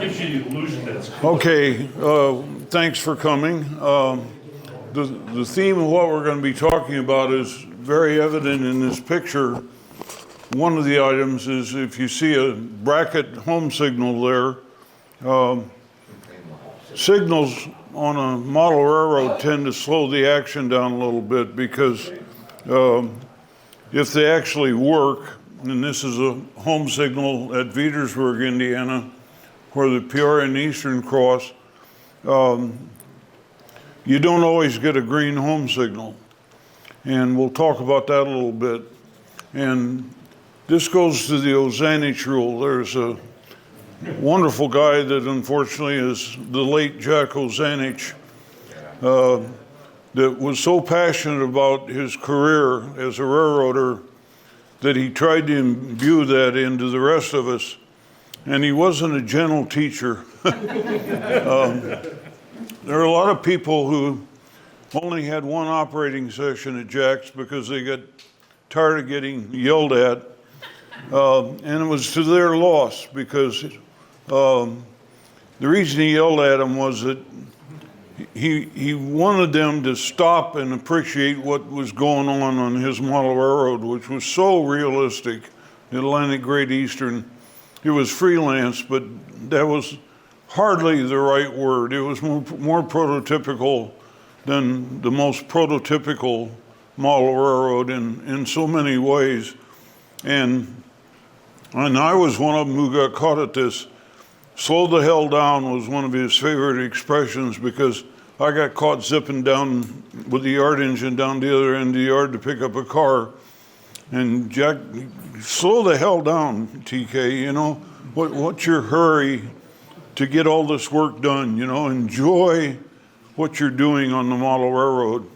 Gives you the illusion that it's closed. Okay, thanks for coming. The theme of what we're going to be talking about is very evident in this picture. One of the items is if you see a bracket home signal there, signals on a model railroad tend to slow the action down a little bit because if they actually work, and this is a home signal at Veedersburg, Indiana, where the Peoria and Eastern cross, you don't always get a green home signal. And we'll talk about that a little bit. And this goes to the ozanich rule. There's a wonderful guy that unfortunately is the late Jack Ozanich, that was so passionate about his career as a railroader that he tried to imbue that into the rest of us. And he wasn't a gentle teacher. There are a lot of people who only had one operating session at Jack's because they got tired of getting yelled at. And it was to their loss because the reason he yelled at them was that he wanted them to stop and appreciate what was going on his model railroad, which was so realistic. Atlantic Great Eastern, it was freelance, but that was hardly the right word. It was more prototypical than the most prototypical model railroad in so many ways. And I was one of them who got caught at this. Slow the hell down was one of his favorite expressions because I got caught zipping down with the yard engine down the other end of the yard to pick up a car. And Jack, slow the hell down, TK, you know, what's your hurry to get all this work done, you know, enjoy what you're doing on the model railroad.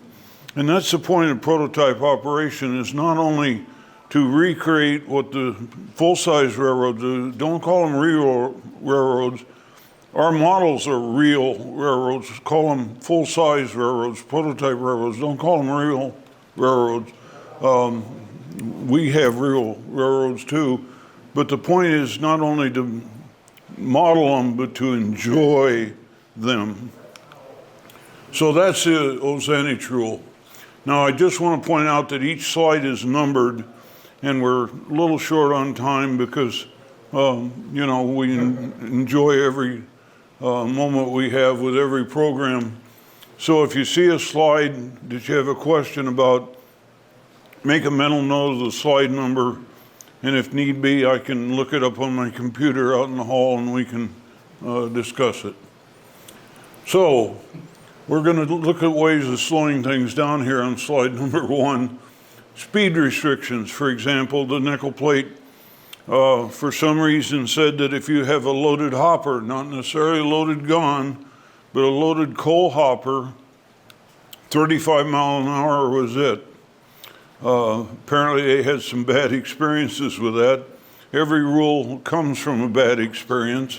And that's the point of prototype operation, is not only to recreate what the full-size railroads do. Don't call them real railroads. Our models are real railroads. Call them full-size railroads, prototype railroads. Don't call them real railroads. We have real railroads too. But the point is not only to model them, but to enjoy them. So that's the ozanich rule. Now I just want to point out that each slide is numbered, and we're a little short on time because, you know, we enjoy every moment we have with every program. So if you see a slide that you have a question about, make a mental note of the slide number, and if need be, I can look it up on my computer out in the hall and we can discuss it. So we're going to look at ways of slowing things down here on slide number 1. Speed restrictions, for example, the nickel plate, for some reason said that if you have a loaded hopper, not necessarily a loaded gun, but a loaded coal hopper, 35 mile an hour was it. Apparently they had some bad experiences with that. Every rule comes from a bad experience.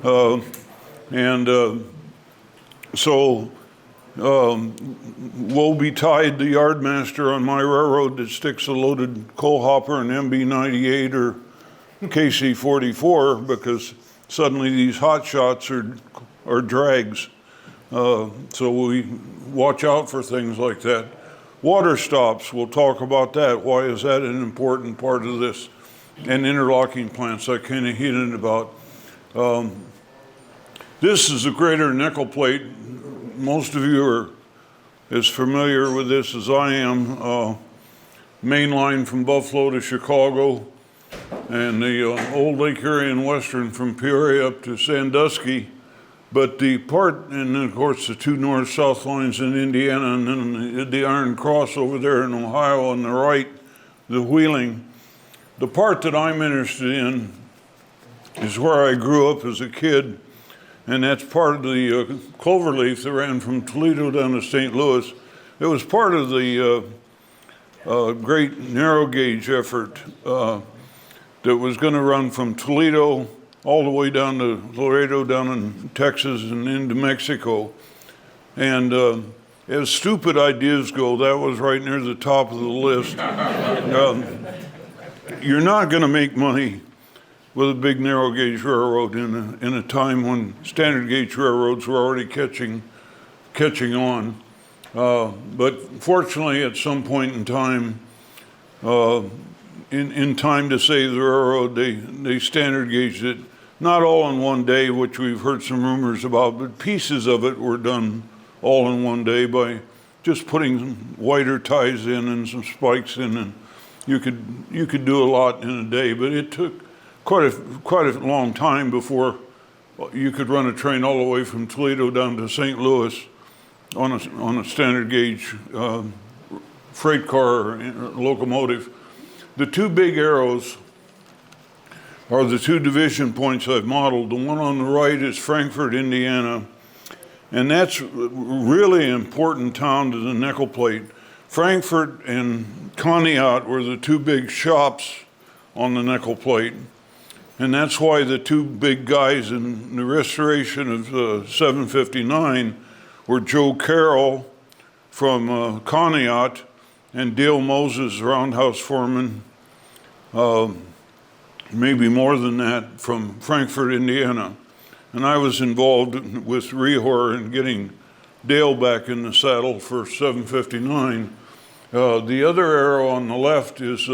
So woe betide the yardmaster on my railroad that sticks a loaded coal hopper in MB-98 or KC-44 because suddenly these hot shots are drags. So we watch out for things like that. Water stops, we'll talk about that. Why is that an important part of this? And interlocking plants, I kind of hinted about. This is a greater nickel plate. Most of you are as familiar with this as I am. Main line from Buffalo to Chicago, and the old Lake Erie and Western from Peoria up to Sandusky. But the part, and then of course the 2 north-south lines in Indiana, and then the Iron Cross over there in Ohio on the right, the Wheeling. The part that I'm interested in is where I grew up as a kid, and that's part of the cloverleaf that ran from Toledo down to St. Louis. It was part of the great narrow gauge effort that was going to run from Toledo all the way down to Laredo, down in Texas and into Mexico. And as stupid ideas go, that was right near the top of the list. You're not going to make money with a big narrow gauge railroad in a time when standard gauge railroads were already catching on. But fortunately, at some point in time, in time to save the railroad, they standard gauged it, not all in one day, which we've heard some rumors about, but pieces of it were done all in one day by just putting wider ties in and some spikes in, and you could do a lot in a day. But it took quite a long time before you could run a train all the way from Toledo down to St. Louis on a standard gauge freight car or locomotive. The two big arrows are the two division points I've modeled. The one on the right is Frankfort, Indiana, and that's really an important town to the nickel plate. Frankfort and Conneaut were the two big shops on the nickel plate, and that's why the two big guys in the restoration of 759 were Joe Carroll from Conneaut and Dale Moses, roundhouse foreman, maybe more than that, from Frankfort, Indiana. And I was involved with Rehor in getting Dale back in the saddle for 759. The other arrow on the left is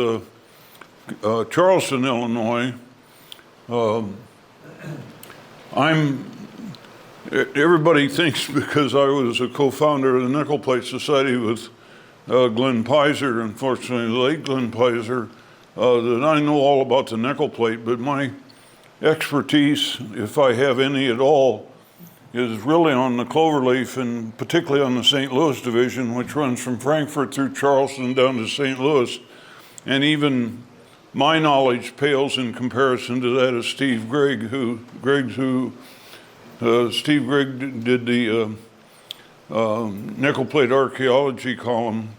Charleston, Illinois. Everybody thinks because I was a co-founder of the Nickel Plate Society with Glenn Pizer, unfortunately the late Glenn Pizer, that I know all about the nickel plate, but my expertise, if I have any at all, is really on the cloverleaf and particularly on the St. Louis division, which runs from Frankfort through Charleston down to St. Louis. And even my knowledge pales in comparison to that of Steve Grigg, Steve Grigg did the nickel plate archaeology column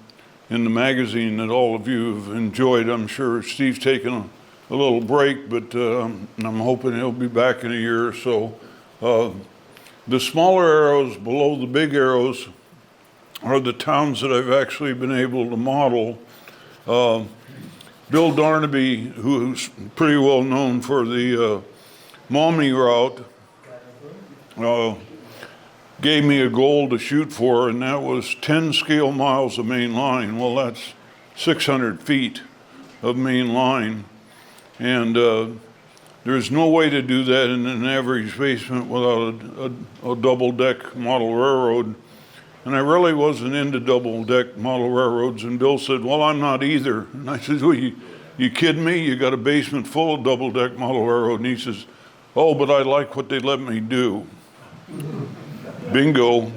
in the magazine that all of you have enjoyed. I'm sure Steve's taken a little break, but I'm hoping he'll be back in a year or so. The smaller arrows below the big arrows are the towns that I've actually been able to model. Bill Darnaby, who's pretty well known for the Maumee route, gave me a goal to shoot for, and that was 10 scale miles of main line. Well, that's 600 feet of main line. And there's no way to do that in an average basement without a double-deck model railroad. And I really wasn't into double-deck model railroads. And Bill said, well, I'm not either. And I said, well, you kidding me? You got a basement full of double-deck model railroad. And he says, oh, but I like what they let me do. Bingo.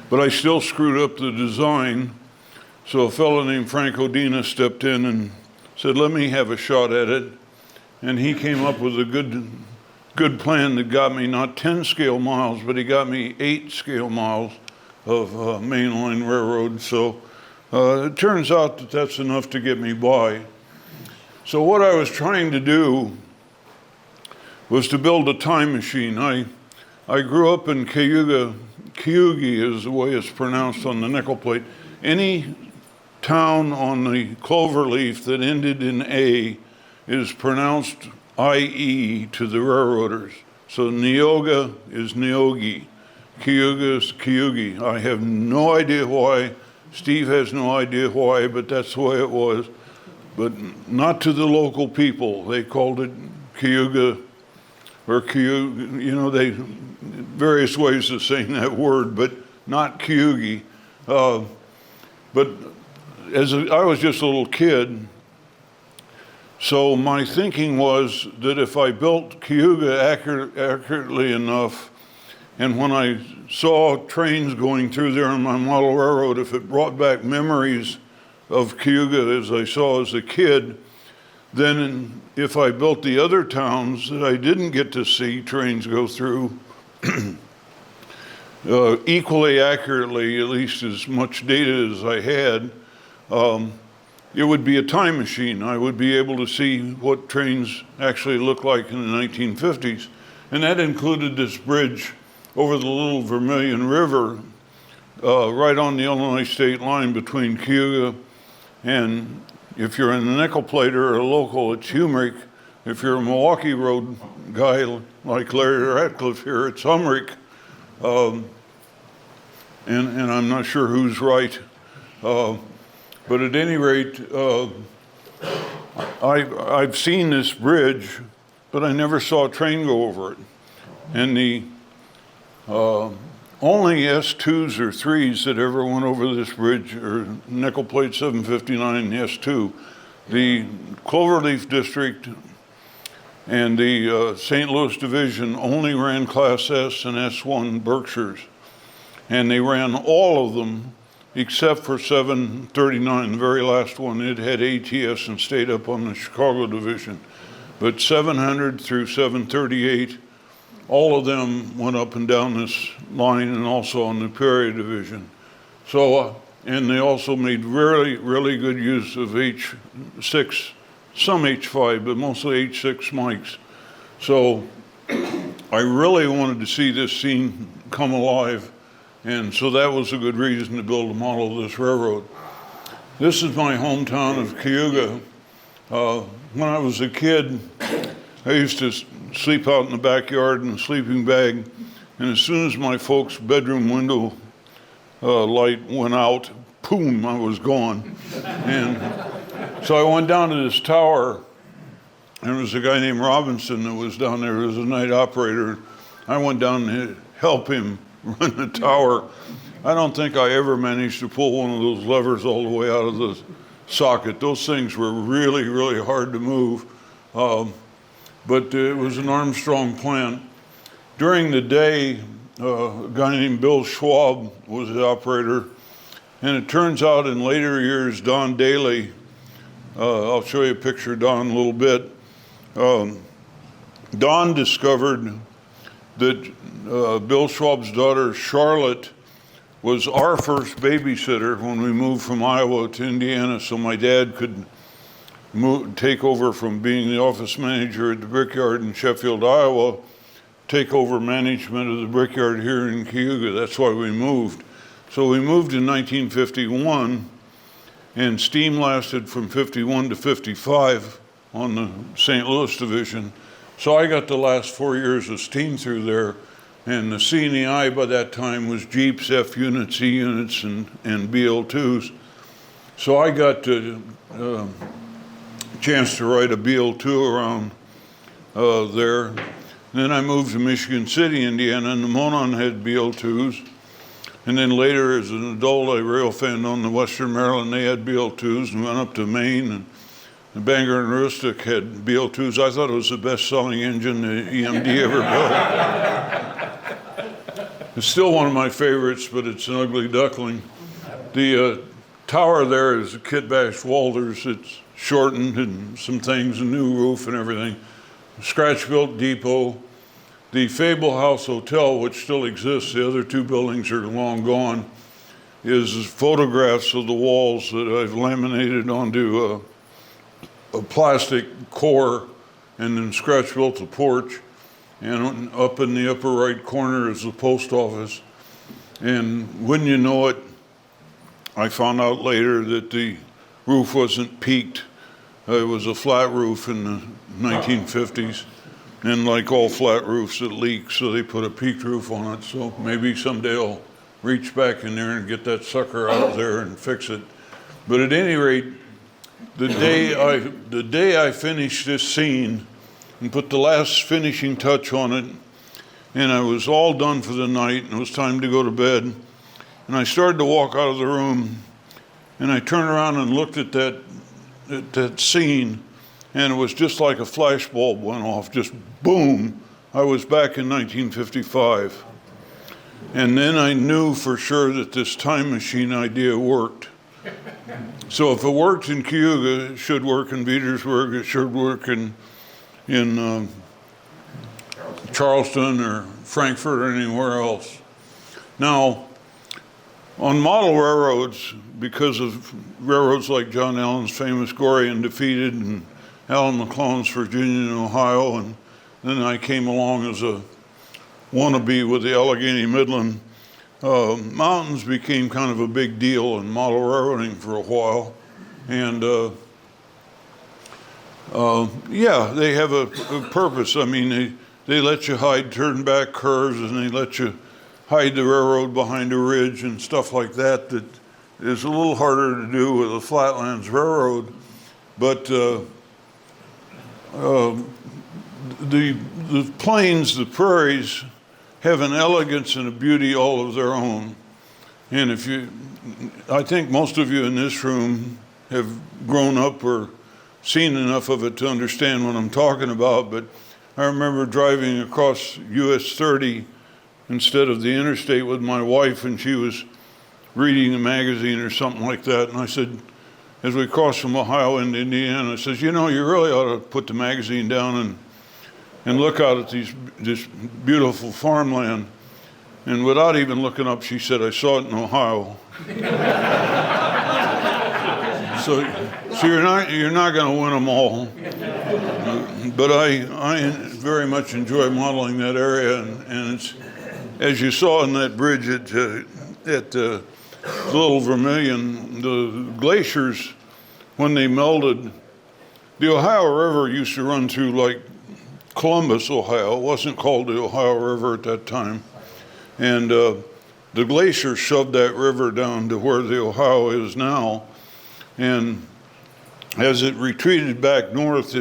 But I still screwed up the design. So a fellow named Frank Odina stepped in and said, let me have a shot at it. And he came up with a good plan that got me not 10 scale miles, but he got me 8 scale miles of mainline railroad. So it turns out that that's enough to get me by. So what I was trying to do was to build a time machine. I grew up in Cayuga. Cayuga is the way it's pronounced on the nickel plate. Any town on the cloverleaf that ended in A is pronounced IE to the railroaders. So Neoga is Neogi. Cayuga is Cayuga. I have no idea why. Steve has no idea why, but that's the way it was. But not to the local people. They called it Cayuga or Cayuga, you know, they various ways of saying that word, but not Cayuga. But I was just a little kid, so my thinking was that if I built Cayuga accurately enough, and when I saw trains going through there on my model railroad, if it brought back memories of Cayuga as I saw as a kid, then if I built the other towns that I didn't get to see trains go through equally accurately, at least as much data as I had, it would be a time machine. I would be able to see what trains actually looked like in the 1950s. And that included this bridge over the Little Vermilion River, right on the Illinois state line between Cayuga and, if you're in the nickel plate or a local, it's Humrick. if you're a Milwaukee Road guy like Larry Ratcliffe here, it's Humrick. And I'm not sure who's right. But at any rate, I've seen this bridge, but I never saw a train go over it. And the only S2s or 3s that ever went over this bridge are nickel plate 759 and the S2. The Cloverleaf District and the St. Louis Division only ran Class S and S1 Berkshires. And they ran all of them except for 739, the very last one. It had ATS and stayed up on the Chicago Division. But 700 through 738, all of them went up and down this line and also on the Peoria Division. So, and they also made really, really good use of H6, some H5, but mostly H6 mics. So I really wanted to see this scene come alive. And so that was a good reason to build a model of this railroad. This is my hometown of Cayuga. When I was a kid, I used to sleep out in the backyard in a sleeping bag. And as soon as my folks' bedroom window light went out, boom, I was gone. And so I went down to this tower, and there was a guy named Robinson that was down there as a night operator. I went down to help him run the tower. I don't think I ever managed to pull one of those levers all the way out of the socket. Those things were really, really hard to move. But it was an Armstrong plant. During the day, a guy named Bill Schwab was the operator. And it turns out in later years, Don Daly, I'll show you a picture of Don in a little bit. Don discovered that Bill Schwab's daughter, Charlotte, was our first babysitter when we moved from Iowa to Indiana, so my dad could take over from being the office manager at the brickyard in Sheffield, Iowa, take over management of the brickyard here in Cayuga. That's why we moved. So we moved in 1951, and steam lasted from 51 to 55 on the St. Louis Division. So I got the last 4 years of steam through there, and the C&EI by that time was Jeeps, F units, E units, and BL2s. So I got a chance to ride a BL2 around there. And then I moved to Michigan City, Indiana, and the Monon had BL2s. And then later, as an adult, I rail fanned on the Western Maryland. They had BL2s, and went up to Maine, and the Bangor and Aroostook had BL2s. I thought it was the best-selling engine the EMD ever built. It's still one of my favorites, but it's an ugly duckling. The tower there is a Kit-Bash Walters. It's shortened and some things, a new roof and everything. Scratch-built depot. The Fable House Hotel, which still exists, the other two buildings are long gone, is photographs of the walls that I've laminated onto a plastic core and then scratch-built the porch. And up in the upper right corner is the post office. And wouldn't you know it, I found out later that the roof wasn't peaked. It was a flat roof in the 1950s. And like all flat roofs, it leaks, so they put a peaked roof on it. So maybe someday I'll reach back in there and get that sucker out there and fix it. But at any rate, the day I finished this scene and put the last finishing touch on it, and I was all done for the night, and it was time to go to bed, and I started to walk out of the room, and I turned around and looked at that scene, and it was just like a flash bulb went off, just boom. I was back in 1955. And then I knew for sure that this time machine idea worked. So if it worked in Cayuga, it should work in Veedersburg, it should work in Charleston or Frankfort or anywhere else. Now, on model railroads, because of railroads like John Allen's famous Gory and Defeated and Alan McClellan's Virginia and Ohio, and then I came along as a wannabe with the Allegheny Midland. Mountains became kind of a big deal in model railroading for a while. And Yeah, they have a purpose. I mean, they let you hide turn back curves, and they let you hide the railroad behind a ridge and stuff like that that is a little harder to do with a flatlands railroad. But the plains, the prairies, have an elegance and a beauty all of their own. And I think most of you in this room have grown up or seen enough of it to understand what I'm talking about, but I remember driving across US 30 instead of the interstate with my wife, and she was reading a magazine or something like that, and I said, as we crossed from Ohio into Indiana, I says, you know, you really ought to put the magazine down and look out at this beautiful farmland. And without even looking up, she said, I saw it in Ohio. So you're not going to win them all. But I very much enjoy modeling that area, and it's, as you saw in that bridge at Little Vermilion, the glaciers, when they melted, the Ohio River used to run through like Columbus, Ohio. It wasn't called the Ohio River at that time. And the glacier shoved that river down to where the Ohio is now. And as it retreated back north,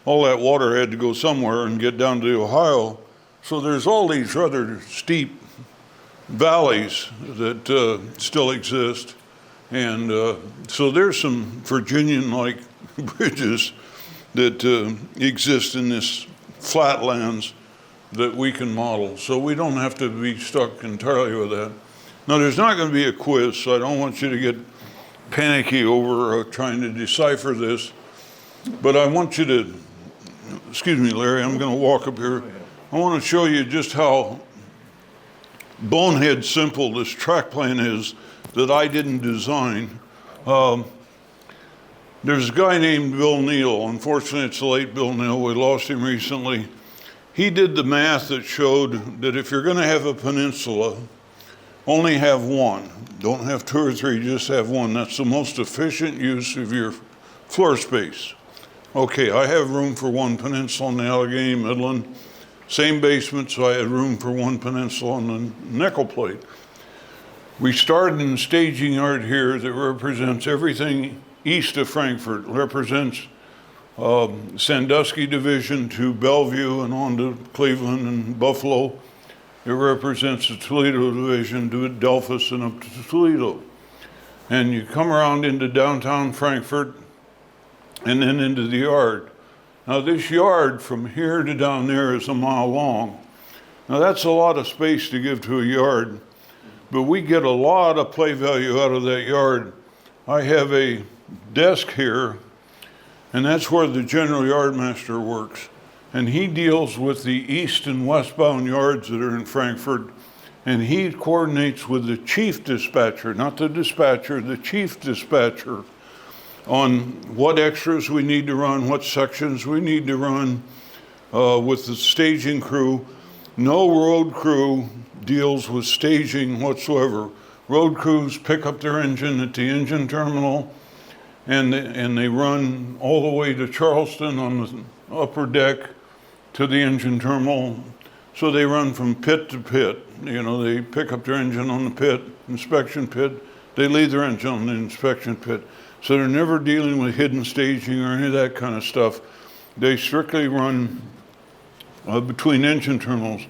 all that water had to go somewhere and get down to the Ohio. So there's all these rather steep valleys that still exist. And so there's some Virginian-like bridges that exist in this flatlands that we can model. So we don't have to be stuck entirely with that. Now, there's not going to be a quiz, so I don't want you to get panicky over trying to decipher this. But I want you to, excuse me, Larry, I'm going to walk up here. I want to show you just how bonehead simple this track plan is that I didn't design. There's a guy named Bill Neal. Unfortunately, it's the late Bill Neal. We lost him recently. He did the math that showed that if you're going to have a peninsula, only have one. Don't have two or three, just have one. That's the most efficient use of your floor space. Okay, I have room for one peninsula on the Allegheny Midland. Same basement, so I had room for one peninsula on the nickel plate. We started in the staging yard here that represents everything east of Frankfort, represents Sandusky Division to Bellevue and on to Cleveland and Buffalo. It represents the Toledo Division to Delphus and up to Toledo. And you come around into downtown Frankfort and then into the yard. Now this yard from here to down there is a mile long. Now that's a lot of space to give to a yard, but we get a lot of play value out of that yard. I have a desk here, and that's where the general yardmaster works. And he deals with the east and westbound yards that are in Frankfort, and he coordinates with the chief dispatcher, not the dispatcher, the chief dispatcher, on what extras we need to run, what sections we need to run with the staging crew. No road crew deals with staging whatsoever. Road crews pick up their engine at the engine terminal, and they run all the way to Charleston on the upper deck to the engine terminal. So they run from pit to pit. You know, they pick up their engine on the pit, inspection pit. They leave their engine on the inspection pit. So they're never dealing with hidden staging or any of that kind of stuff. They strictly run between engine terminals.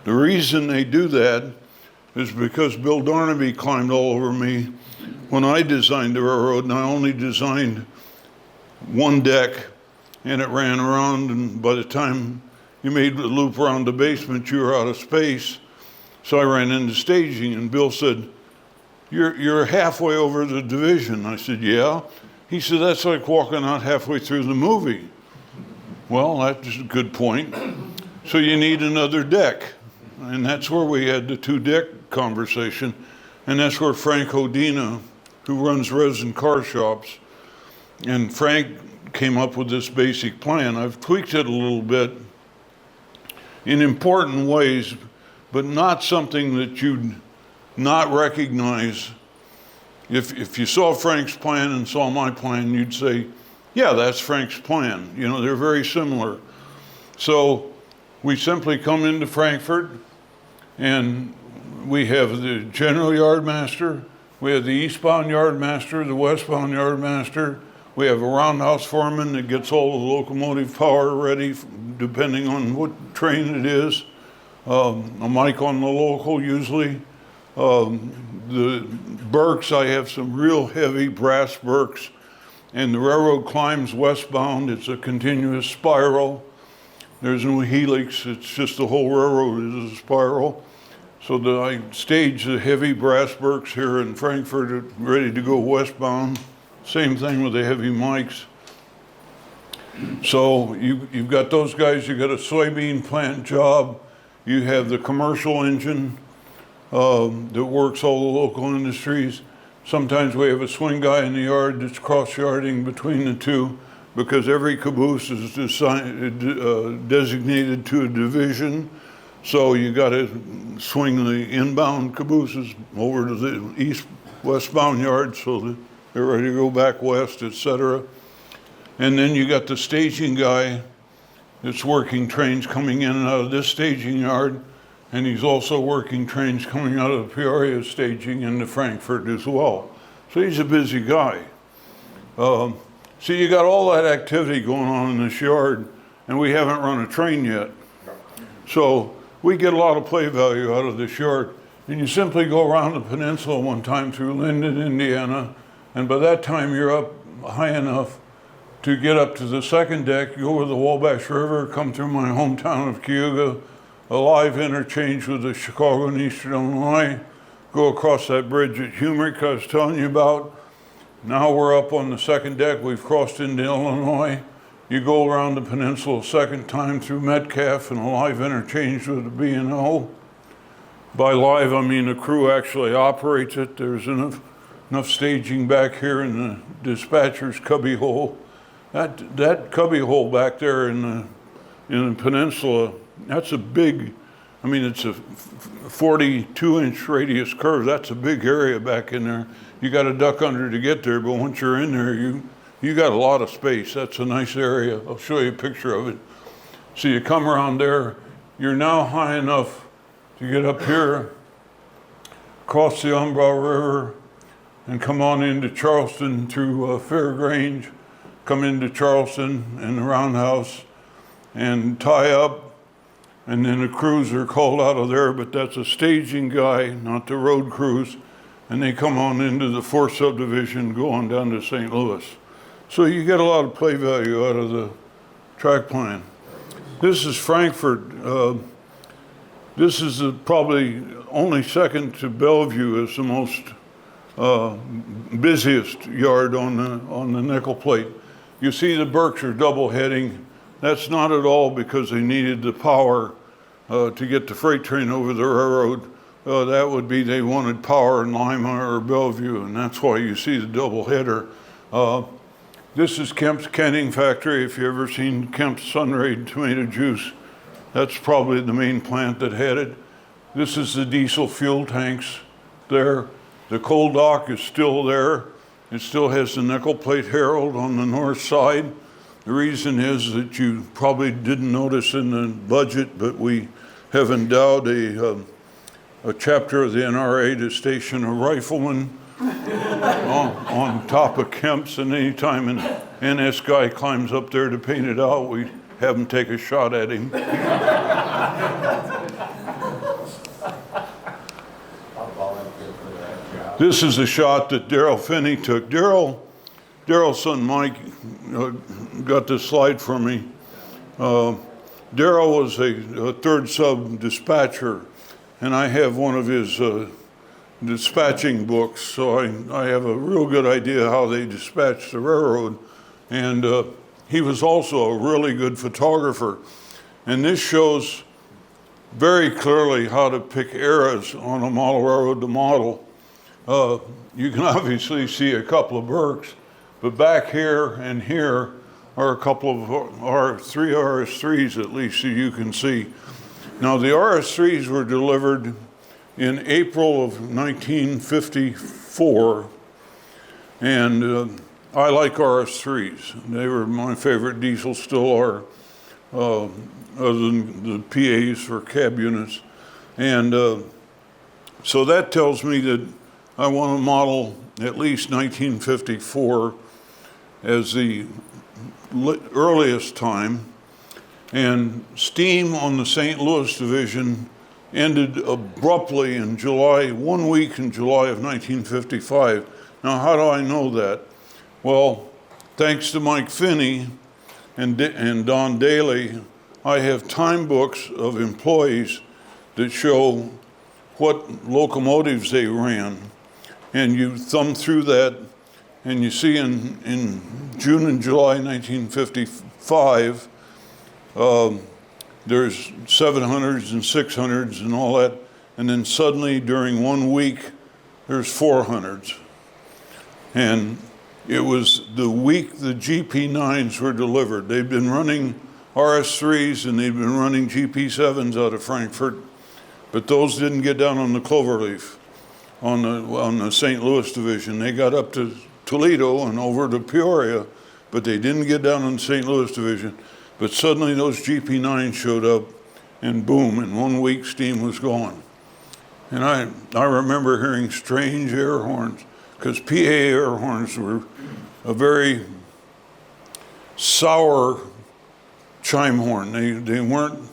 The reason they do that is because Bill Darnaby climbed all over me when I designed the railroad, and I only designed one deck, and it ran around, and by the time you made the loop around the basement, you were out of space. So I ran into staging, and Bill said, You're halfway over the division. I said, yeah. He said, that's like walking out halfway through the movie. Well, that's a good point. So you need another deck. And that's where we had the two deck conversation. And that's where Frank Hodina, who runs resin car shops, and Frank came up with this basic plan. I've tweaked it a little bit in important ways, but not something that you'd not recognize. If you saw Frank's plan and saw my plan, you'd say, Yeah, that's Frank's plan. You know, they're very similar. So we simply come into Frankfurt and we have the general yardmaster, we have the eastbound yardmaster, the westbound yardmaster, we have a roundhouse foreman that gets all the locomotive power ready depending on what train it is, a mic on the local usually. The Berks, I have some real heavy brass Berks, and the railroad climbs westbound. It's a continuous spiral. There's no helix, it's just the whole railroad is a spiral. So I stage the heavy brass Berks here in Frankfurt, ready to go westbound. Same thing with the heavy mics. So you've got those guys, you've got a soybean plant job, you have the commercial engine that works all the local industries. Sometimes we have a swing guy in the yard that's cross-yarding between the two because every caboose is designated to a division. So you got to swing the inbound cabooses over to the east-westbound yard so that they're ready to go back west, etc. And then you got the staging guy that's working trains coming in and out of this staging yard, and he's also working trains coming out of Peoria staging into Frankfurt as well. So he's a busy guy. So you got all that activity going on in this yard, and we haven't run a train yet. So we get a lot of play value out of this yard. And you simply go around the peninsula one time through Linden, Indiana, and by that time you're up high enough to get up to the second deck, go over the Wabash River, come through my hometown of Cayuga, a live interchange with the Chicago and Eastern Illinois, go across that bridge at Humrick I was telling you about. Now we're up on the second deck, we've crossed into Illinois. You go around the peninsula a second time through Metcalf and a live interchange with the B&O. By live, I mean the crew actually operates it. There's enough staging back here in the dispatcher's cubby hole. That cubby hole back there in the peninsula, that's a big, I mean, it's a 42-inch radius curve. That's a big area back in there. You got to duck under to get there, but once you're in there, you got a lot of space. That's a nice area. I'll show you a picture of it. So you come around there, you're now high enough to get up here, cross the Umbro River, and come on into Charleston through Fairgrange, come into Charleston and the roundhouse, and tie up, and then the crews are called out of there, but that's a staging guy, not the road crews, and they come on into the 4th subdivision, go on down to St. Louis. So you get a lot of play value out of the track plan. This is Frankfurt. This is probably only second to Bellevue as the most busiest yard on the nickel plate. You see the Berks are double heading. That's not at all because they needed the power to get the freight train over the railroad. That would be they wanted power in Lima or Bellevue, and that's why you see the double header. This is Kemp's Canning Factory. If you've ever seen Kemp's Sunraid tomato juice, that's probably the main plant that had it. This is the diesel fuel tanks there. The coal dock is still there. It still has the nickel plate herald on the north side. The reason is that you probably didn't notice in the budget, but we have endowed a chapter of the NRA to station a rifleman on top of Kemp's, and anytime an NS guy climbs up there to paint it out, we have him take a shot at him. This is a shot that Darrell Finney took. Darrell's son Mike got this slide for me. Darrell was a third sub dispatcher, and I have one of his dispatching books, so I have a real good idea how they dispatch the railroad. And he was also a really good photographer. And this shows very clearly how to pick eras on a model railroad to model. You can obviously see a couple of Berks, but back here and here are a couple of three RS3s at least, so you can see. Now the RS3s were delivered in April of 1954, and I like RS3s. They were my favorite diesel, still are, other than the PAs for cab units. And so that tells me that I want to model at least 1954 as the earliest time. And steam on the St. Louis division ended abruptly in July, 1 week in July of 1955. Now, how do I know that? Well, thanks to Mike Finney and Don Daly, I have time books of employees that show what locomotives they ran. And you thumb through that, and you see in June and July 1955, there's 700s and 600s and all that, and then suddenly during 1 week, there's 400s. And it was the week the GP9s were delivered. They'd been running RS3s and they'd been running GP7s out of Frankfort, but those didn't get down on the Cloverleaf on the St. Louis division. They got up to Toledo and over to Peoria, but they didn't get down on the St. Louis division. But suddenly those GP9s showed up, and boom, in 1 week steam was gone. And I remember hearing strange air horns, because PA air horns were a very sour chime horn. They weren't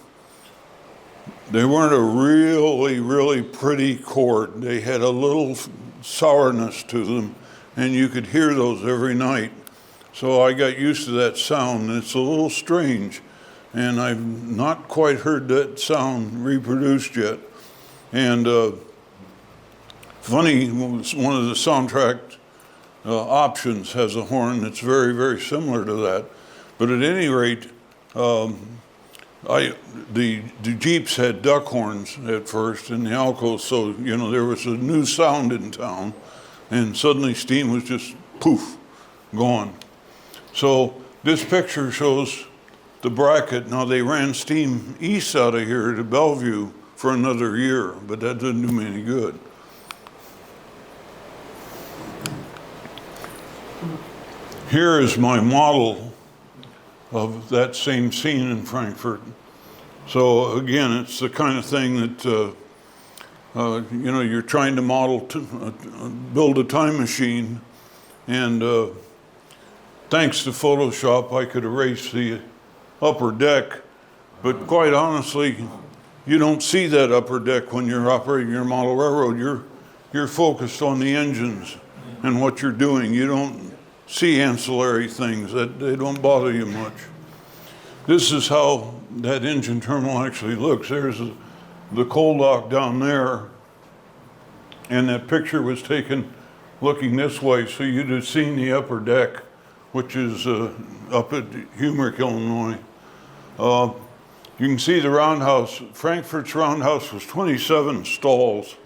a really pretty chord. They had a little sourness to them, and you could hear those every night. So I got used to that sound, and it's a little strange, and I've not quite heard that sound reproduced yet. And funny, one of the soundtrack options has a horn that's very similar to that. But at any rate, the Jeeps had duck horns at first in the Alcos, so there was a new sound in town, and suddenly steam was just poof, gone. So this picture shows the bracket. Now they ran steam east out of here to Bellevue for another year, but that didn't do me any good. Here is my model of that same scene in Frankfurt. So again, it's the kind of thing that you're trying to model, build a time machine, and thanks to Photoshop, I could erase the upper deck, but quite honestly, you don't see that upper deck when you're operating your model railroad. You're focused on the engines and what you're doing. You don't see ancillary things, that they don't bother you much. This is how that engine terminal actually looks. There's the coal dock down there, and that picture was taken looking this way, so you'd have seen the upper deck, which is up at Humrick, Illinois. You can see the roundhouse. Frankfurt's roundhouse was 27 stalls,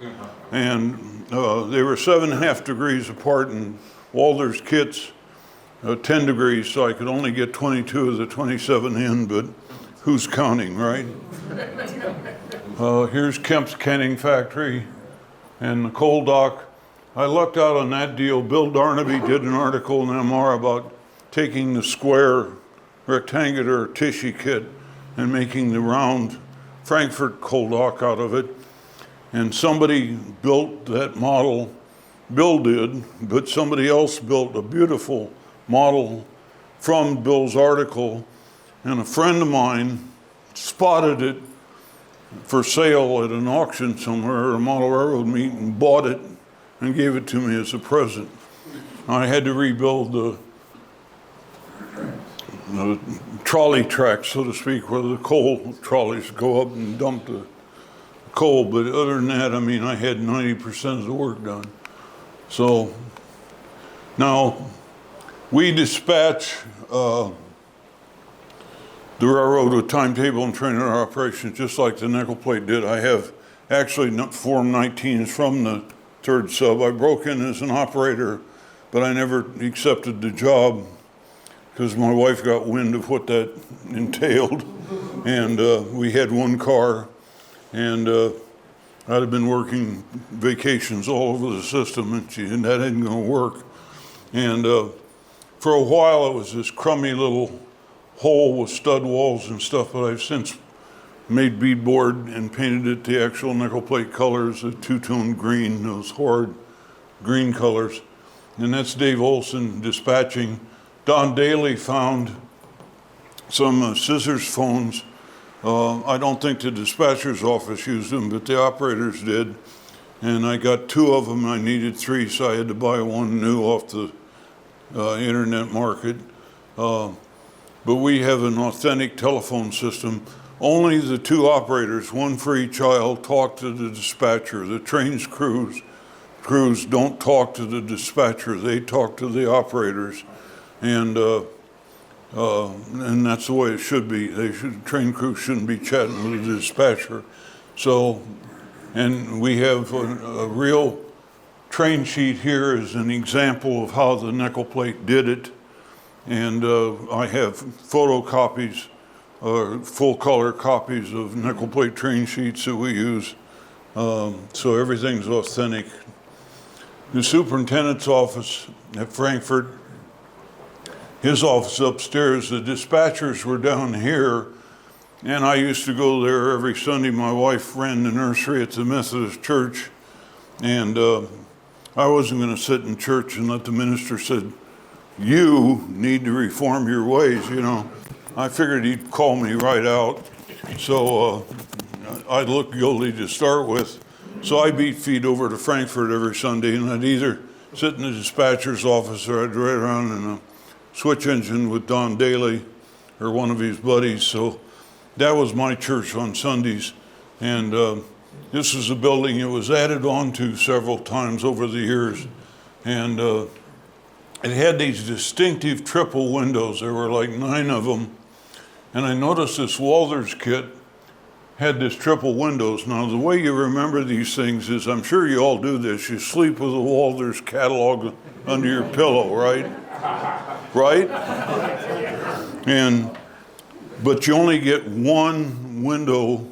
and they were 7.5 degrees apart, and Walter's kits 10 degrees, so I could only get 22 of the 27 in, but who's counting, right? Here's Kemp's Canning Factory and the coal dock. I lucked out on that deal. Bill Darnaby did an article in MR about taking the square rectangular tissue kit and making the round Frankfurt coal dock out of it. And somebody built that model. Bill did, but somebody else built a beautiful model from Bill's article, and a friend of mine spotted it for sale at an auction somewhere, or a model railroad meet, and bought it and gave it to me as a present. I had to rebuild the trolley track, so to speak, where the coal trolleys go up and dump the coal, but other than that, I had 90% of the work done. So now we dispatch the railroad with timetable and trainer operations, just like the nickel plate did. I have actually Form 19s from the third sub. I broke in as an operator, but I never accepted the job because my wife got wind of what that entailed. And we had one car, and I'd have been working vacations all over the system, and that isn't going to work. And for a while it was this crummy little hole with stud walls and stuff, but I've since made beadboard and painted it the actual nickel plate colors, a two-tone green, those horrid green colors. And that's Dave Olson dispatching. Don Daly found some scissors phones. I don't think the dispatcher's office used them, but the operators did. And I got 2 of them. I needed 3, so I had to buy one new off the internet market. But we have an authentic telephone system. Only the 2 operators, one for each aisle, talk to the dispatcher. The train's crews don't talk to the dispatcher. They talk to the operators. And that's the way it should be. Train crews shouldn't be chatting with the dispatcher. So, and we have a real train sheet here as an example of how the nickel plate did it. And I have photocopies, full color copies of nickel plate train sheets that we use. So everything's authentic. The superintendent's office at Frankfort, his office upstairs, the dispatchers were down here, and I used to go there every Sunday. My wife ran the nursery at the Methodist Church, and I wasn't going to sit in church and let the minister said, "You need to reform your ways," you know. I figured he'd call me right out, so I'd look guilty to start with. So I beat feet over to Frankfort every Sunday, and I'd either sit in the dispatcher's office or I'd ride around in a switch engine with Don Daly or one of his buddies. So that was my church on Sundays. And this was a building it was added on to several times over the years. And it had these distinctive triple windows. There were like 9 of them. And I noticed this Walters kit had this triple windows. Now, the way you remember these things is, I'm sure you all do this, you sleep with a Walters catalog under your pillow, right? Right? But you only get 1 window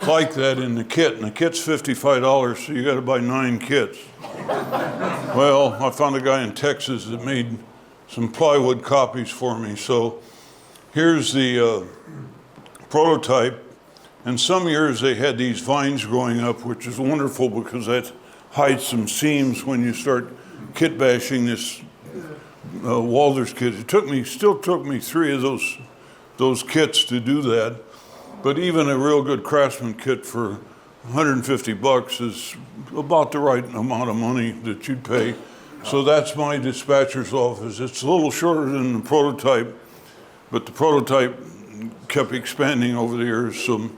like that in the kit, and the kit's $55, so you got to buy 9 kits. Well, I found a guy in Texas that made some plywood copies for me. So here's the prototype. And some years they had these vines growing up, which is wonderful because that hides some seams when you start kit bashing this Walters kit. Still took me 3 of those kits to do that. But even a real good Craftsman kit for $150 is about the right amount of money that you'd pay. So that's my dispatcher's office. It's a little shorter than the prototype, but the prototype kept expanding over the years. So,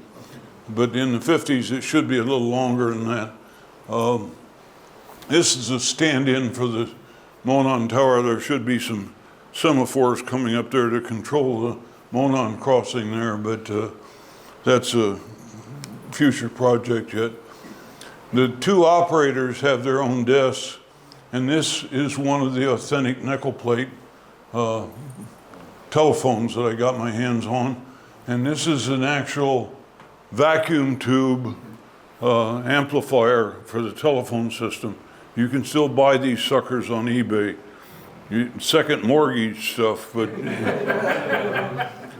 but in the 50s, it should be a little longer than that. This is a stand-in for the Monon Tower. There should be some semaphores coming up there to control the Monon crossing there, but that's a future project yet. The 2 operators have their own desks, and this is one of the authentic nickel plate telephones that I got my hands on. And this is an actual vacuum tube amplifier for the telephone system. You can still buy these suckers on eBay. Second mortgage stuff, but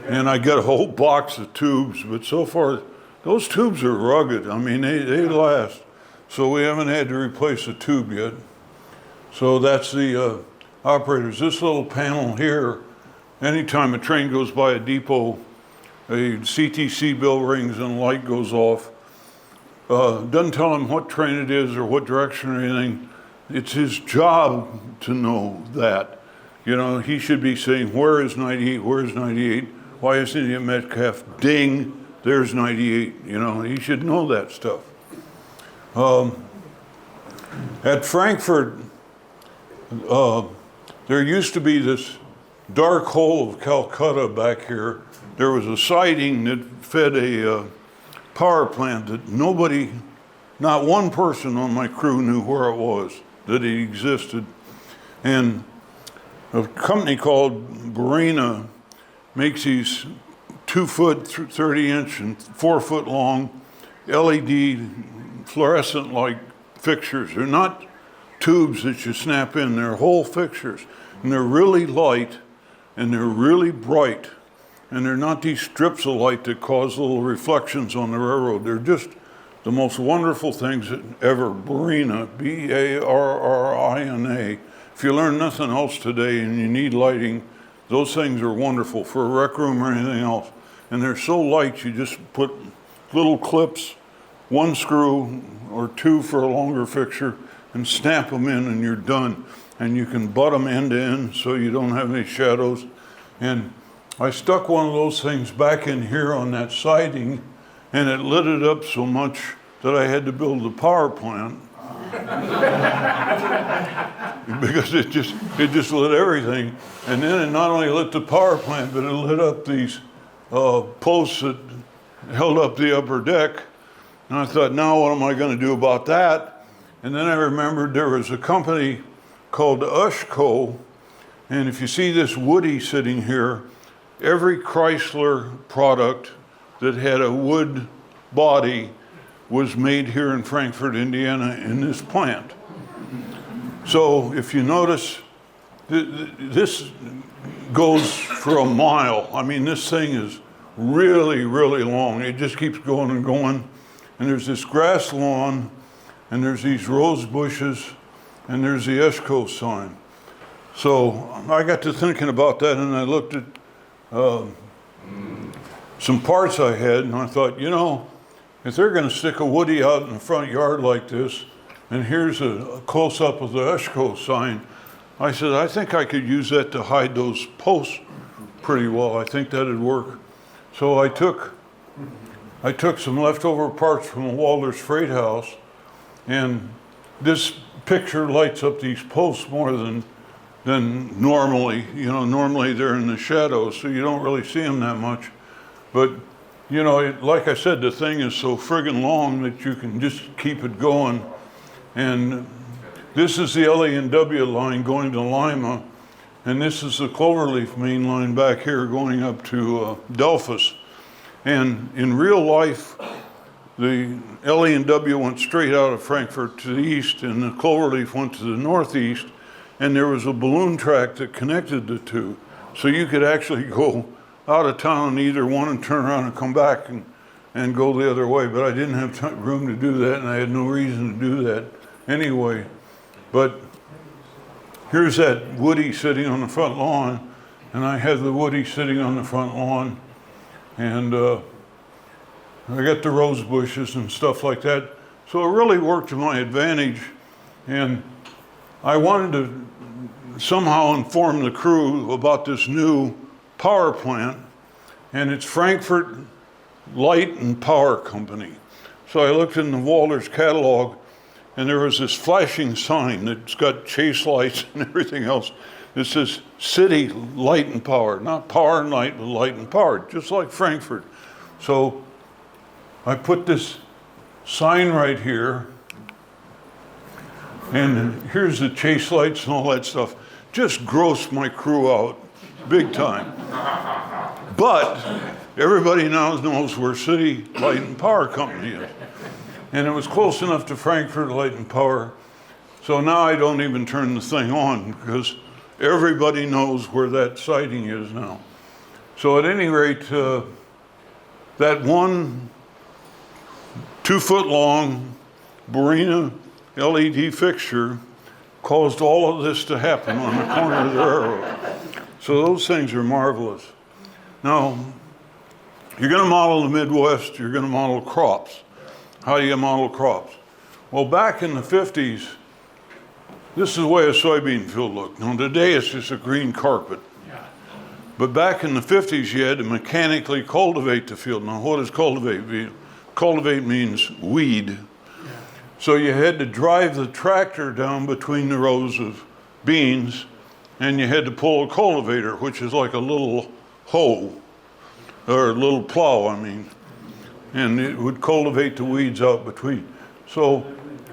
and I got a whole box of tubes, but so far those tubes are rugged. I mean, they last. So we haven't had to replace a tube yet. So that's the operators. This little panel here, anytime a train goes by a depot, a CTC bell rings and a light goes off. Doesn't tell him what train it is or what direction or anything. It's his job to know that. You know, he should be saying, where is 98, where is 98? Why isn't he at Metcalf? Ding, there's 98. You know, he should know that stuff. At Frankfort, there used to be this dark hole of Calcutta back here. There was a siding that fed a power plant that nobody, not one person on my crew knew where it was, that it existed. And a company called Barina makes these 2-foot, 30-inch, and 4-foot long LED fluorescent-like fixtures. They're not tubes that you snap in, they're whole fixtures. And they're really light, and they're really bright. And they're not these strips of light that cause little reflections on the railroad. They're just the most wonderful things that ever. Barrina, B-A-R-R-I-N-A. If you learn nothing else today and you need lighting, those things are wonderful for a rec room or anything else. And they're so light, you just put little clips, one screw or two for a longer fixture, and snap them in and you're done. And you can butt them end to end so you don't have any shadows. And I stuck one of those things back in here on that siding, and it lit it up so much that I had to build a power plant. Because it just lit everything. And then it not only lit the power plant, but it lit up these posts that held up the upper deck. And I thought, now what am I going to do about that? And then I remembered there was a company called Ushco. And if you see this woody sitting here, every Chrysler product that had a wood body was made here in Frankfort, Indiana, in this plant. So if you notice, this goes for a mile. I mean, this thing is really, really long. It just keeps going and going. And there's this grass lawn, and there's these rose bushes, and there's the Ushco sign. So I got to thinking about that, and I looked at some parts I had, and I thought, you know, if they're going to stick a woody out in the front yard like this, and here's a close-up of the Ushco sign, I said, I think I could use that to hide those posts pretty well. I think that'd work. So I took some leftover parts from the Walters Freight House, and this picture lights up these posts more than normally. You know, normally they're in the shadows, so you don't really see them that much. But, you know, like I said, the thing is so friggin' long that you can just keep it going. And this is the LA&W line going to Lima, and this is the Cloverleaf main line back here going up to Delphus. And in real life, the LA&W went straight out of Frankfort to the east, and the Cloverleaf went to the northeast, and there was a balloon track that connected the two. So you could actually go out of town on either one and turn around and come back and go the other way. But I didn't have room to do that, and I had no reason to do that anyway. But here's that woody sitting on the front lawn, and I have the woody sitting on the front lawn, and I got the rose bushes and stuff like that. So it really worked to my advantage, and I wanted to somehow inform the crew about this new power plant, and it's Frankfort Light and Power Company. So I looked in the Walters catalog, and there was this flashing sign that's got chase lights and everything else. It says City Light and Power, not Power and Light, but Light and Power, just like Frankfort. So I put this sign right here, and here's the chase lights and all that stuff. Just grossed my crew out, big time. But everybody now knows where City Light and Power Company is. And it was close enough to Frankfort Light and Power, so now I don't even turn the thing on because everybody knows where that siding is now. So at any rate, that one 2-foot long Barrina LED fixture caused all of this to happen on the corner of the railroad. So those things are marvelous. Now, you're going to model the Midwest, you're going to model crops. How do you model crops? Well, back in the 50s, this is the way a soybean field looked. Now, today it's just a green carpet. But back in the 50s, you had to mechanically cultivate the field. Now, what does cultivate mean? Cultivate means weed. So you had to drive the tractor down between the rows of beans, and you had to pull a cultivator, which is like a little hoe, or a little plow, I mean. And it would cultivate the weeds out between. So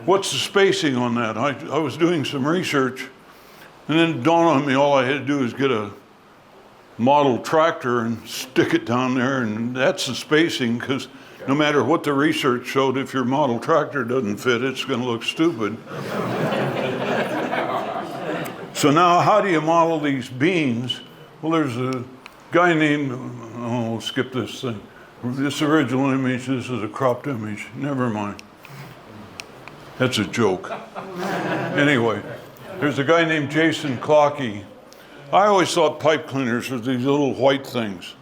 what's the spacing on that? I was doing some research, and then it dawned on me all I had to do is get a model tractor and stick it down there, and that's the spacing, because no matter what the research showed, if your model tractor doesn't fit, it's going to look stupid. So now how do you model these beans? Well, there's a guy named, oh, we'll skip this thing. This original image, this is a cropped image. Never mind. That's a joke. Anyway, there's a guy named Jason Clockey. I always thought pipe cleaners were these little white things.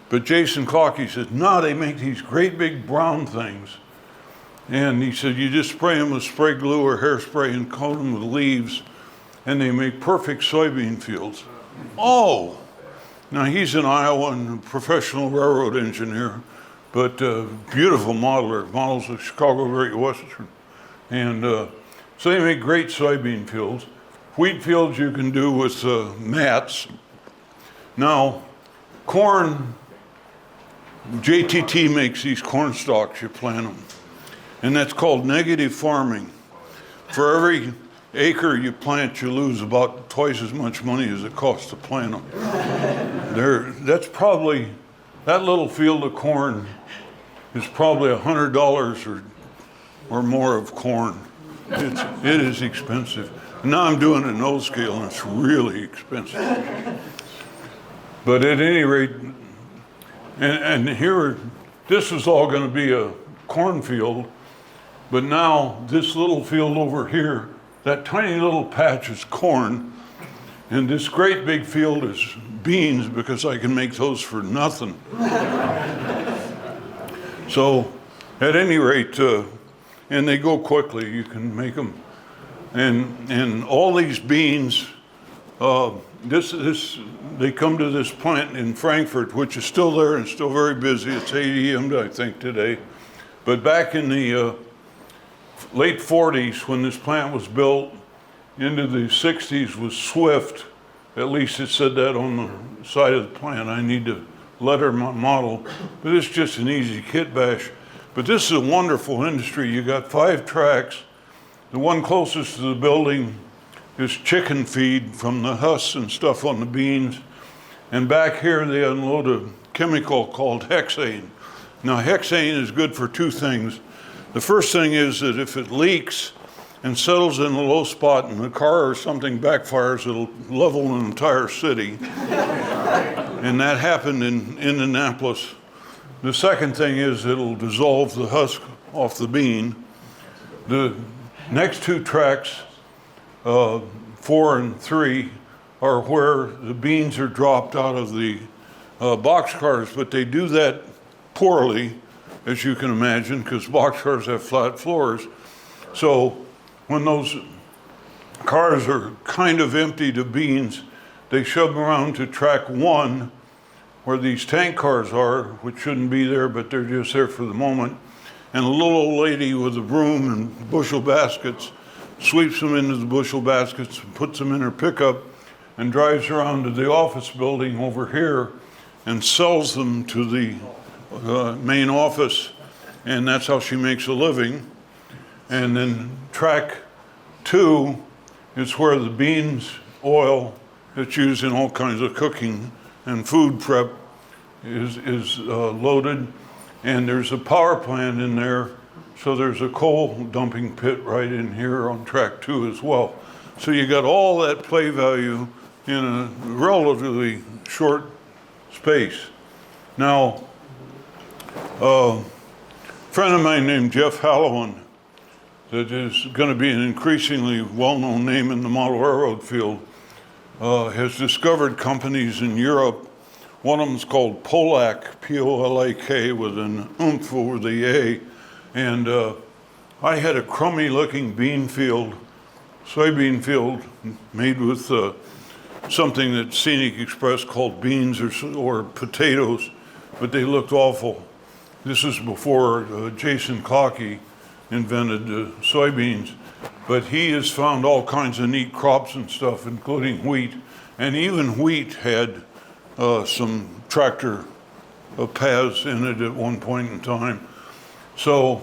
But Jason Clockey said, no, they make these great big brown things. And he said, you just spray them with spray glue or hairspray and coat them with leaves, and they make perfect soybean fields. Oh! Now he's in Iowa and a professional railroad engineer, but beautiful modeler, models the Chicago Great Western. And so they make great soybean fields. Wheat fields you can do with mats. Now, corn, JTT makes these corn stalks, you plant them. And that's called negative farming. For every acre you plant, you lose about twice as much money as it costs to plant them. That's probably, that little field of corn is probably $100 or more of corn. It is expensive. Now I'm doing a no scale and it's really expensive. But at any rate, and here, this is all going to be a cornfield, but now this little field over here, that tiny little patch is corn, and this great big field is beans because I can make those for nothing. So at any rate, and they go quickly, you can make them. And all these beans, they come to this plant in Frankfort, which is still there and still very busy. It's ADM'd, I think, today. But back in the late 40s, when this plant was built, into the 60s was Swift. At least it said that on the side of the plant. I need to letter my model, but it's just an easy kit bash. But this is a wonderful industry. You got 5 tracks. The one closest to the building is chicken feed from the husks and stuff on the beans. And back here they unload a chemical called hexane. Now hexane is good for 2 things. The first thing is that if it leaks and settles in a low spot and the car or something backfires, it'll level an entire city. And that happened in Indianapolis. The second thing is it'll dissolve the husk off the bean. The next 2 tracks, 4 and 3, are where the beans are dropped out of the boxcars, but they do that poorly, as you can imagine, because boxcars have flat floors. So when those cars are kind of emptied of beans, they shove them around to track 1, where these tank cars are, which shouldn't be there, but they're just there for the moment. And a little old lady with a broom and bushel baskets sweeps them into the bushel baskets, puts them in her pickup, and drives around to the office building over here and sells them to the main office. And that's how she makes a living. And then track 2 is where the beans oil that's used in all kinds of cooking and food prep is loaded. And there's a power plant in there, so there's a coal dumping pit right in here on track 2 as well. So you got all that play value in a relatively short space. Now, a friend of mine named Jeff Hallowan, that is going to be an increasingly well-known name in the model railroad field, has discovered companies in Europe. One of them is called Polak, P-O-L-A-K, with an oomph over the A. And I had a crummy looking soybean field made with something that Scenic Express called beans or potatoes, but they looked awful. This is before Jason Clockey invented soybeans, but he has found all kinds of neat crops and stuff, including wheat. And even wheat had some tractor paths in it at one point in time. So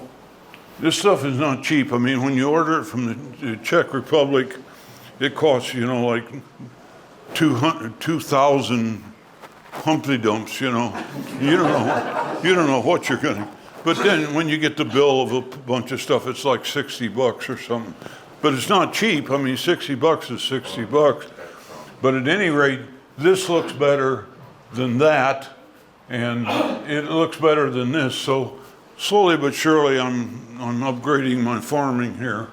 this stuff is not cheap. I mean, when you order it from the Czech Republic, it costs, like 2,000 Humpty Dumps, You don't know what you're getting. But then when you get the bill of a bunch of stuff, it's like $60 or something. but it's not cheap. I mean, 60 bucks is 60 bucks. But at any rate, this looks better than that, and it looks better than this. So slowly but surely, I'm upgrading my farming here.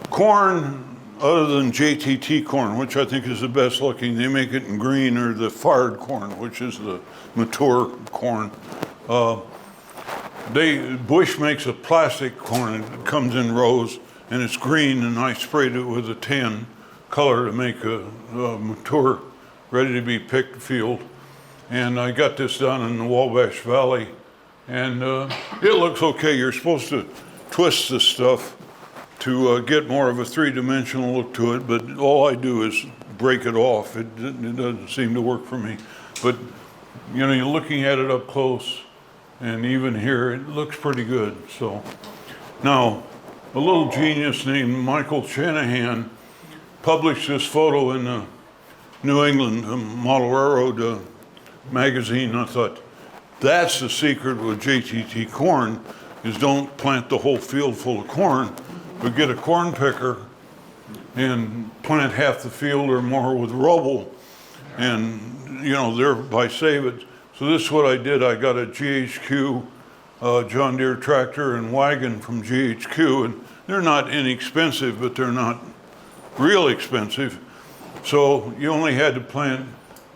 Corn, other than JTT corn, which I think is the best looking, they make it in green, or the fired corn, which is the mature corn. Bush makes a plastic corn. It comes in rows, and it's green, and I sprayed it with a tan color to make a mature, ready to be picked field. And I got this done in the Wabash Valley, and it looks okay. You're supposed to twist this stuff to get more of a three-dimensional look to it, but all I do is break it off. It doesn't seem to work for me. But you know, you're looking at it up close, and even here, it looks pretty good. So now, a little genius named Michael Shanahan published this photo in the New England Model Railroad magazine. I thought, that's the secret with JTT corn, is don't plant the whole field full of corn, but get a corn picker and plant half the field or more with rubble, and you know, thereby save it. So this is what I did. I got a GHQ John Deere tractor and wagon from GHQ, and they're not inexpensive, but they're not real expensive. So you only had to plant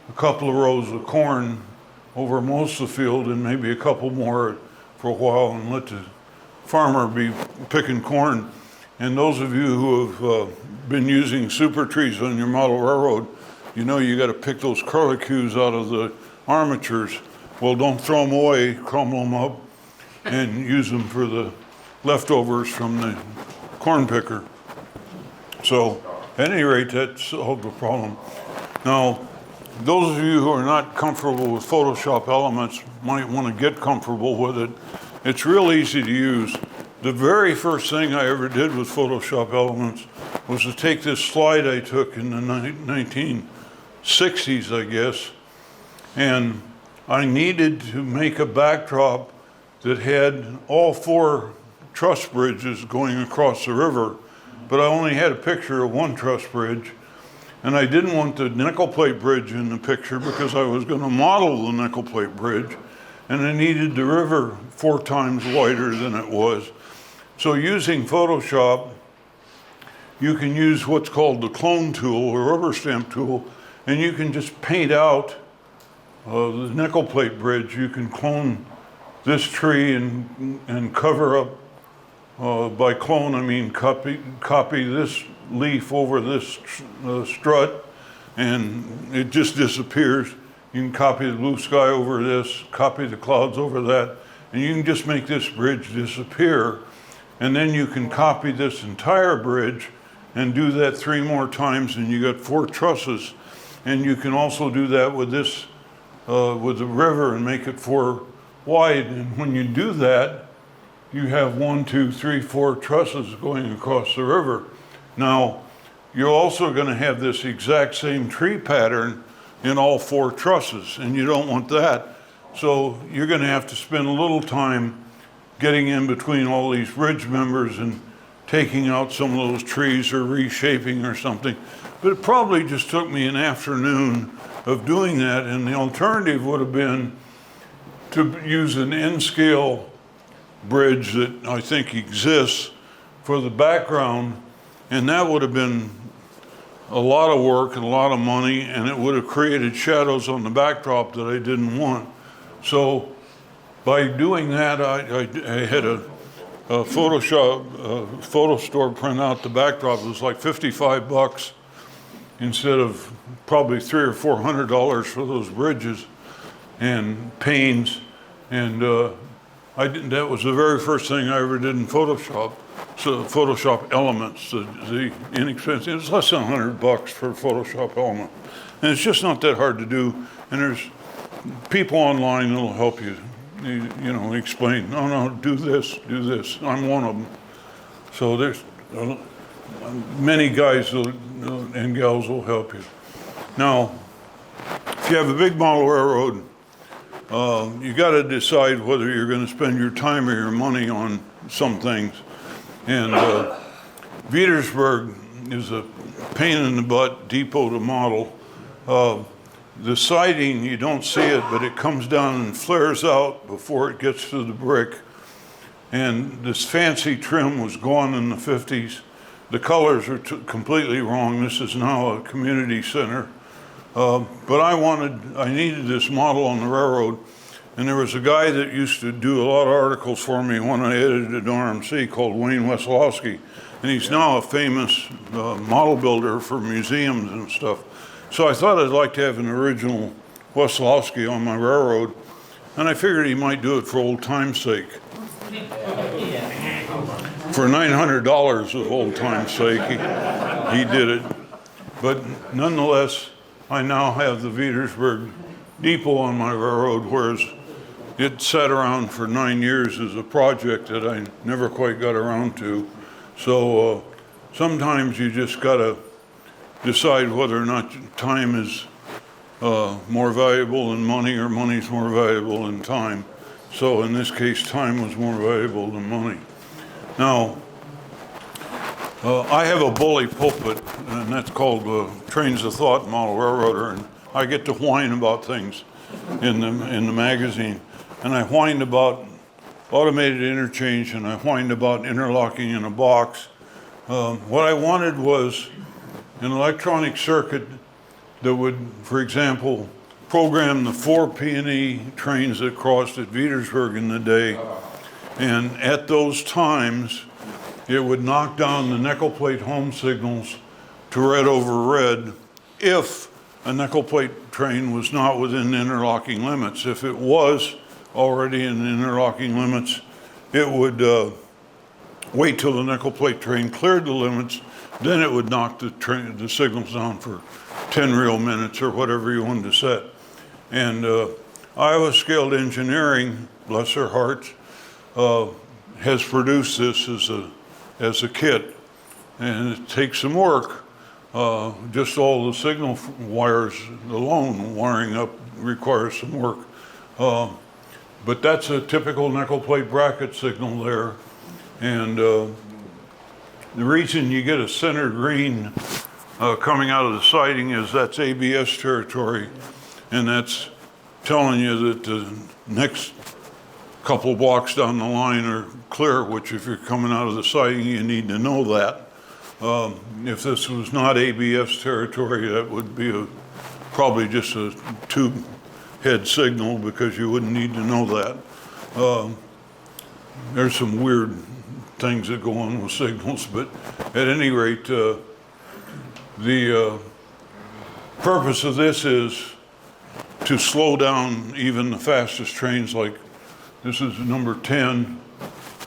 a couple of rows of corn over most of the field, and maybe a couple more for a while, and let the farmer be picking corn. And those of you who have been using super trees on your model railroad, you know you got to pick those curlicues out of the armatures. Well, don't throw them away, crumble them up, and use them for the leftovers from the corn picker. So at any rate, that solved the problem. Now, those of you who are not comfortable with Photoshop Elements might want to get comfortable with it. It's real easy to use. The very first thing I ever did with Photoshop Elements was to take this slide I took in the 1960s, I guess, and I needed to make a backdrop that had all 4 truss bridges going across the river, but I only had a picture of one truss bridge, and I didn't want the nickel plate bridge in the picture because I was going to model the nickel plate bridge, and I needed the river 4 times wider than it was. So using Photoshop, you can use what's called the clone tool or rubber stamp tool, and you can just paint out the nickel plate bridge. You can clone this tree and cover up, by clone I mean copy this leaf over this strut, and it just disappears. You can copy the blue sky over this, copy the clouds over that, and you can just make this bridge disappear. And then you can copy this entire bridge and do that 3 more times, and you got 4 trusses. And you can also do that with this, with the river, and make it 4 wide. And when you do that, you have 1, 2, 3, 4 trusses going across the river. Now, you're also going to have this exact same tree pattern in all 4 trusses, and you don't want that. So you're going to have to spend a little time getting in between all these bridge members and taking out some of those trees or reshaping or something. But it probably just took me an afternoon of doing that, and the alternative would have been to use an N-scale bridge that I think exists for the background, and that would have been a lot of work and a lot of money, and it would have created shadows on the backdrop that I didn't want. So by doing that, I had a Photoshop photo store print out the backdrop. It was like 55 bucks instead of probably $300 or $400 for those bridges and panes. And that was the very first thing I ever did in Photoshop. So Photoshop Elements, the inexpensive, it's less than 100 bucks for Photoshop Element. And it's just not that hard to do. And there's people online that'll help you. You know, explain, no, do this. I'm one of them. So there's many guys and gals will help you. Now, if you have a big model railroad, You got to decide whether you're going to spend your time or your money on some things. And Veedersburg is a pain in the butt depot to model. The siding, you don't see it, but it comes down and flares out before it gets to the brick. And this fancy trim was gone in the 50s. The colors are completely wrong. This is now a community center. But I needed this model on the railroad. And there was a guy that used to do a lot of articles for me when I edited RMC called Wayne Wesolowski. And he's now a famous model builder for museums and stuff. So I thought I'd like to have an original Wesolowski on my railroad. And I figured he might do it for old time's sake. For $900 of old time's sake, he did it. But nonetheless, I now have the Veedersburg depot on my railroad, whereas it sat around for 9 years as a project that I never quite got around to. So sometimes you just gotta decide whether or not time is more valuable than money, or money's more valuable than time. So in this case, time was more valuable than money. Now, I have a bully pulpit, and that's called Trains of Thought Model Railroader, and I get to whine about things in the magazine. And I whined about automated interchange, and I whined about interlocking in a box. What I wanted was an electronic circuit that would, for example, program the 4 P&E trains that crossed at Veedersburg in the day. And at those times, it would knock down the nickel plate home signals to red over red if a nickel plate train was not within the interlocking limits. If it was already in the interlocking limits, it would wait till the nickel plate train cleared the limits, then it would knock the signals down for 10 real minutes or whatever you wanted to set. And Iowa Scaled Engineering, bless their hearts, has produced this as a kit, and it takes some work. Just all the signal wires alone, wiring up, requires some work. But that's a typical nickel plate bracket signal there. And the reason you get a center green coming out of the siding is that's ABS territory, and that's telling you that the next couple blocks down the line are clear, which if you're coming out of the siding, you need to know that. If this was not ABS territory, that would be probably just a tube head signal, because you wouldn't need to know that. There's some weird things that go on with signals, but at any rate, the purpose of this is to slow down even the fastest trains. Like this is number 10,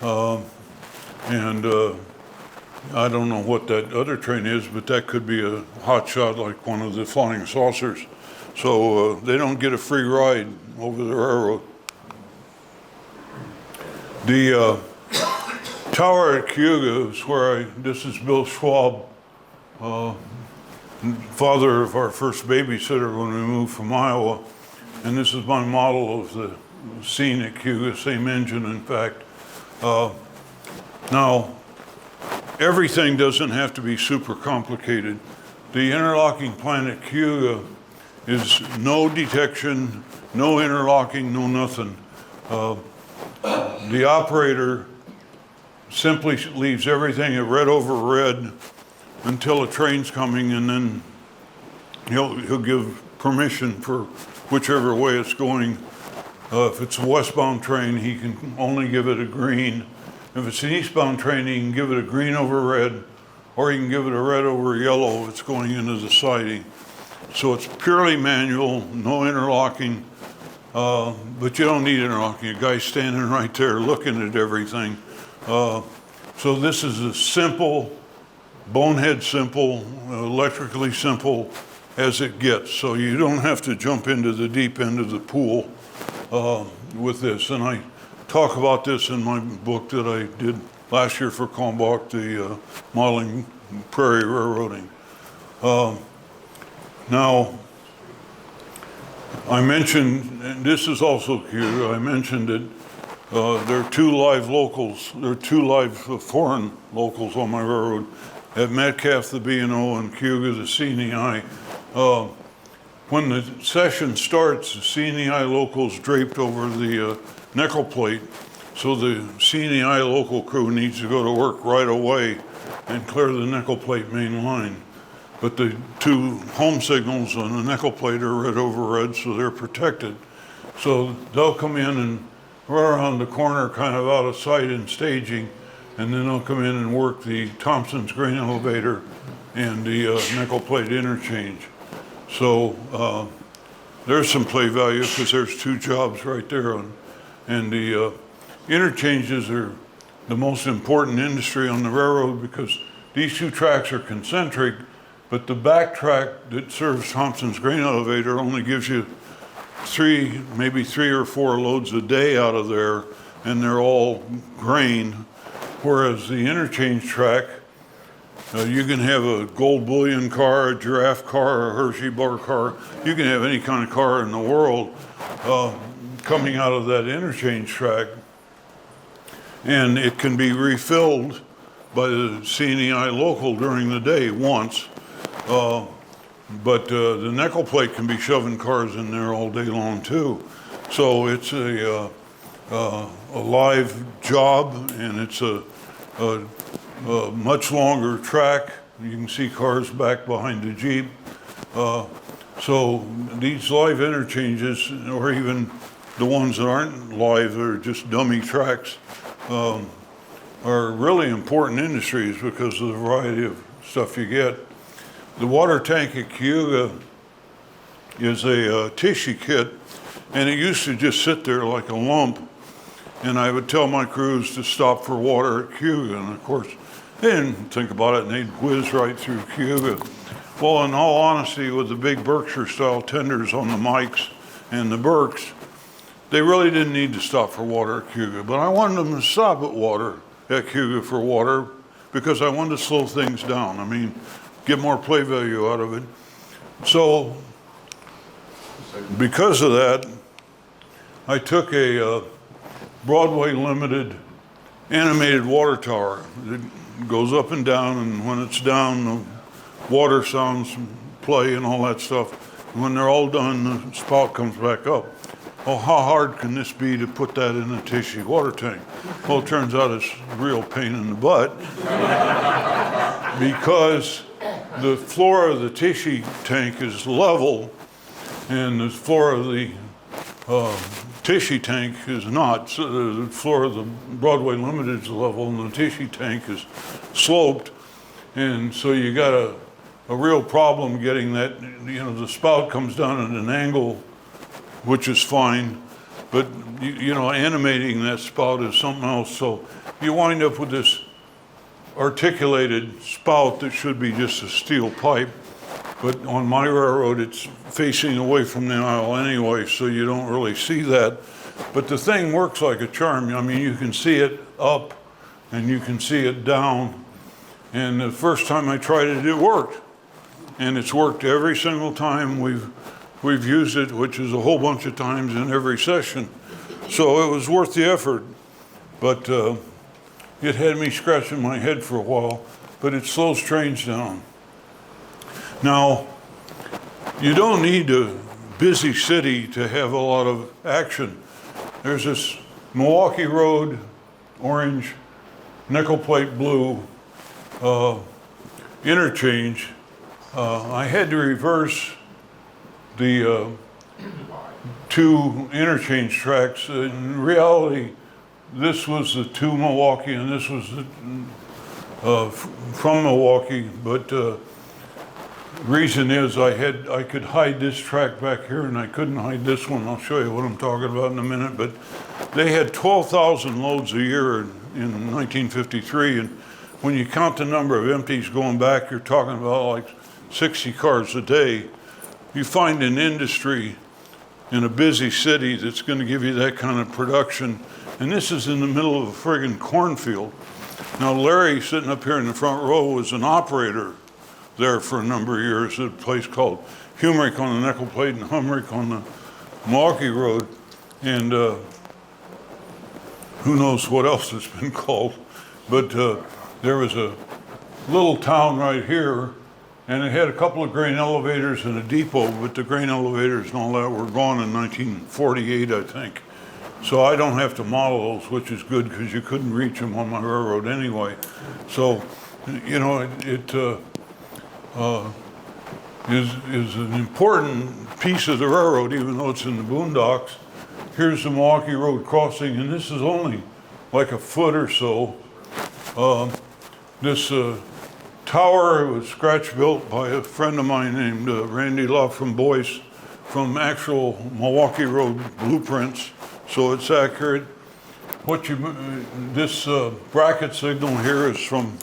and I don't know what that other train is, but that could be a hot shot like one of the flying saucers. So they don't get a free ride over the railroad. The tower at Cayuga is where this is Bill Schwab, father of our first babysitter when we moved from Iowa. And this is my model of the scene at Cayuga, same engine, in fact. Now, everything doesn't have to be super complicated. The interlocking plant at Cayuga is no detection, no interlocking, no nothing. The operator simply leaves everything at red over red until a train's coming, and then he'll give permission for whichever way it's going. If it's a westbound train, he can only give it a green. If it's an eastbound train, he can give it a green over red, or he can give it a red over yellow if it's going into the siding. So it's purely manual, no interlocking, but you don't need interlocking. A guy's standing right there looking at everything. So this is a simple, bonehead simple, electrically simple as it gets. So you don't have to jump into the deep end of the pool with this. And I talk about this in my book that I did last year for Kalmbach, the modeling prairie railroading. Now, I mentioned, and this is also Cayuga, I mentioned that there are two live locals, there are two live foreign locals on my railroad at Metcalf, the B&O, and Cayuga, the CNEI. When the session starts, the CNEI locals draped over the nickel plate, so the CNEI local crew needs to go to work right away and clear the nickel plate main line. But the two home signals on the nickel plate are red over red, so they're protected. So they'll come in and run around the corner kind of out of sight in staging, and then they'll come in and work the Thompson's grain elevator and the nickel plate interchange. So there's some play value because there's two jobs right there. And the interchanges are the most important industry on the railroad because these two tracks are concentric, but the back track that serves Thompson's grain elevator only gives you maybe three or four loads a day out of there, and they're all grain. Whereas the interchange track, you can have a gold bullion car, a giraffe car, a Hershey bar car. You can have any kind of car in the world coming out of that interchange track, and it can be refilled by the CNEI local during the day once. But the nickel plate can be shoving cars in there all day long too. So it's a live job, and it's a much longer track. You can see cars back behind the Jeep. So these live interchanges, or even the ones that aren't live, they're just dummy tracks, are really important industries because of the variety of stuff you get. The water tank at Cayuga is a tissue kit, and it used to just sit there like a lump, and I would tell my crews to stop for water at Cayuga, and of course they didn't think about it, and they'd whiz right through Cayuga. Well, in all honesty, with the big Berkshire style tenders on the Mikes and the Berks, they really didn't need to stop for water at Cayuga, but I wanted them to stop at Cayuga for water because I wanted to slow things down. I mean, get more play value out of it. So because of that, I took a Broadway Limited animated water tower that goes up and down, and when it's down, the water sounds play and all that stuff. When they're all done, the spout comes back up. Well, how hard can this be to put that in a tissue water tank? Well, it turns out it's a real pain in the butt because the floor of the tissue tank is level, and the floor of the tissue tank is not. So the floor of the Broadway Limited is level, and the tissue tank is sloped, and so you got a real problem getting that. You know, the spout comes down at an angle, which is fine, but you know, animating that spout is something else. So you wind up with this articulated spout that should be just a steel pipe, but on my railroad it's facing away from the aisle anyway, so you don't really see that. But the thing works like a charm. I mean, you can see it up and you can see it down, and the first time I tried it, it worked, and it's worked every single time we've used it, which is a whole bunch of times in every session. So it was worth the effort, but it had me scratching my head for a while, but it slows trains down. Now, you don't need a busy city to have a lot of action. There's this Milwaukee Road, orange, nickel plate blue interchange. I had to reverse the two interchange tracks. In reality, this was the to Milwaukee, and this was the, from Milwaukee, but reason is I could hide this track back here, and I couldn't hide this one. I'll show you what I'm talking about in a minute, but they had 12,000 loads a year in 1953, and when you count the number of empties going back, you're talking about like 60 cars a day. You find an industry in a busy city that's going to give you that kind of production, and this is in the middle of a friggin' cornfield. Now, Larry, sitting up here in the front row, was an operator there for a number of years at a place called Humrick on the nickel plate and Humrick on the Milwaukee Road, and who knows what else it's been called, but there was a little town right here, and it had a couple of grain elevators and a depot, but the grain elevators and all that were gone in 1948, I think. So I don't have to model those, which is good because you couldn't reach them on my railroad anyway. So, you know, it is an important piece of the railroad, even though it's in the boondocks. Here's the Milwaukee Road crossing, and this is only like a foot or so. This tower was scratch built by a friend of mine named Randy Love from Boyce, from actual Milwaukee Road blueprints, so it's accurate. This bracket signal here is from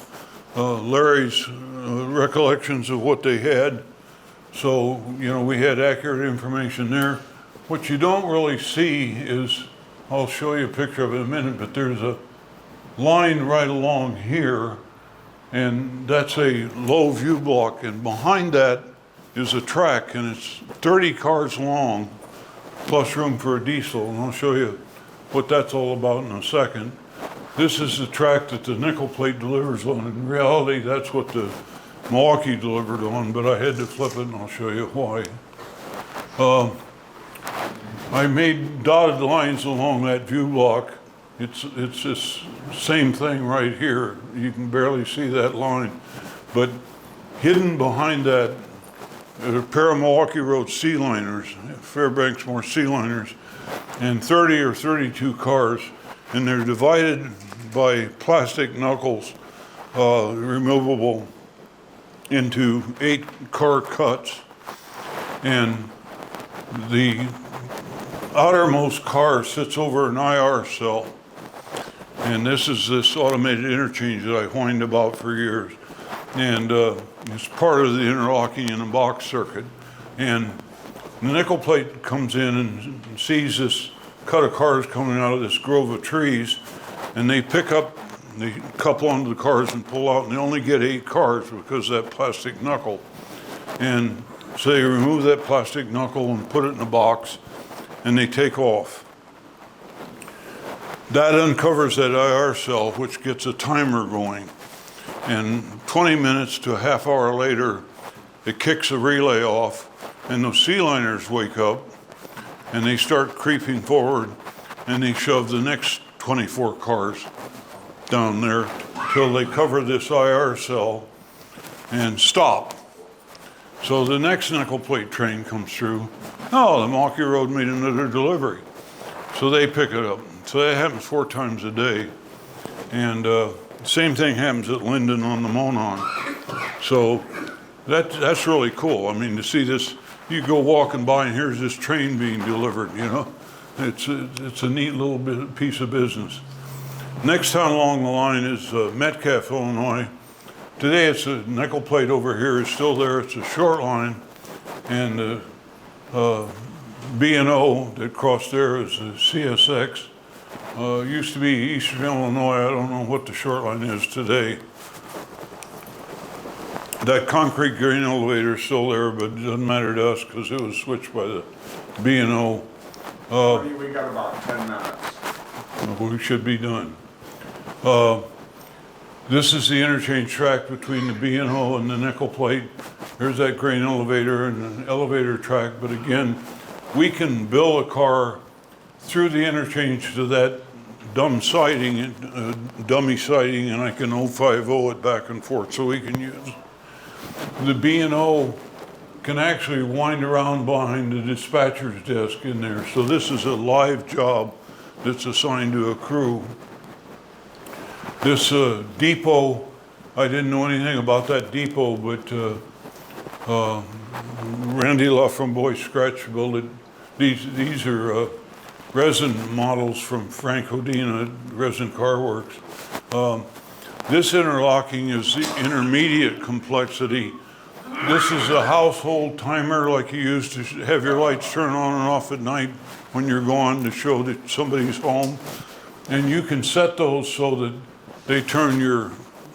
Larry's recollections of what they had. So, you know, we had accurate information there. What you don't really see is, I'll show you a picture of it in a minute, but there's a line right along here, and that's a low view block, and behind that is a track, and it's 30 cars long, plus room for a diesel, and I'll show you what that's all about in a second. This is the track that the nickel plate delivers on. In reality, that's what the Milwaukee delivered on, but I had to flip it, and I'll show you why. I made dotted lines along that view block. It's this same thing right here. You can barely see that line, but hidden behind that are a pair of Milwaukee Road C-liners, Fairbanks Moore C-liners, and 30 or 32 cars, and they're divided by plastic knuckles, removable, into 8 car cuts, and the outermost car sits over an IR cell, and this is this automated interchange that I whined about for years, and it's part of the interlocking in a box circuit. And the nickel plate comes in and sees this cut of cars coming out of this grove of trees, and they pick up, they couple onto the cars and pull out, and they only get 8 cars because of that plastic knuckle. And so they remove that plastic knuckle and put it in a box, and they take off. That uncovers that IR cell, which gets a timer going. And 20 minutes to a half hour later, it kicks the relay off, and those C-liners wake up, and they start creeping forward, and they shove the next 24 cars down there till they cover this IR cell and stop. So the next nickel plate train comes through. Oh, the Milwaukee Road made another delivery. So they pick it up. So that happens 4 times a day. And same thing happens at Linden on the Monon. So that's really cool. I mean, to see this, you go walking by and here's this train being delivered, you know. It's a neat little piece of business. Next town along the line is Metcalf, Illinois. Today it's a nickel plate over here is still there. It's a short line, and B&O that crossed there is a CSX. Used to be Eastern Illinois. I don't know what the short line is today. That concrete grain elevator is still there, but it doesn't matter to us because it was switched by the B&O. We got about 10 minutes. We should be done. This is the interchange track between the B&O and the nickel plate. There's that grain elevator and an elevator track, but again, we can bill a car through the interchange to that dummy siding, and I can 050 it back and forth, so we can use. The B&O can actually wind around behind the dispatcher's desk in there, so this is a live job that's assigned to a crew. This depot, I didn't know anything about that depot, but Randy Luff from Boy Scratch built it. These are resin models from Frank Hodina, Resin Car Works. This interlocking is the intermediate complexity. This is a household timer like you use to have your lights turn on and off at night when you're gone to show that somebody's home. And you can set those so that they turn your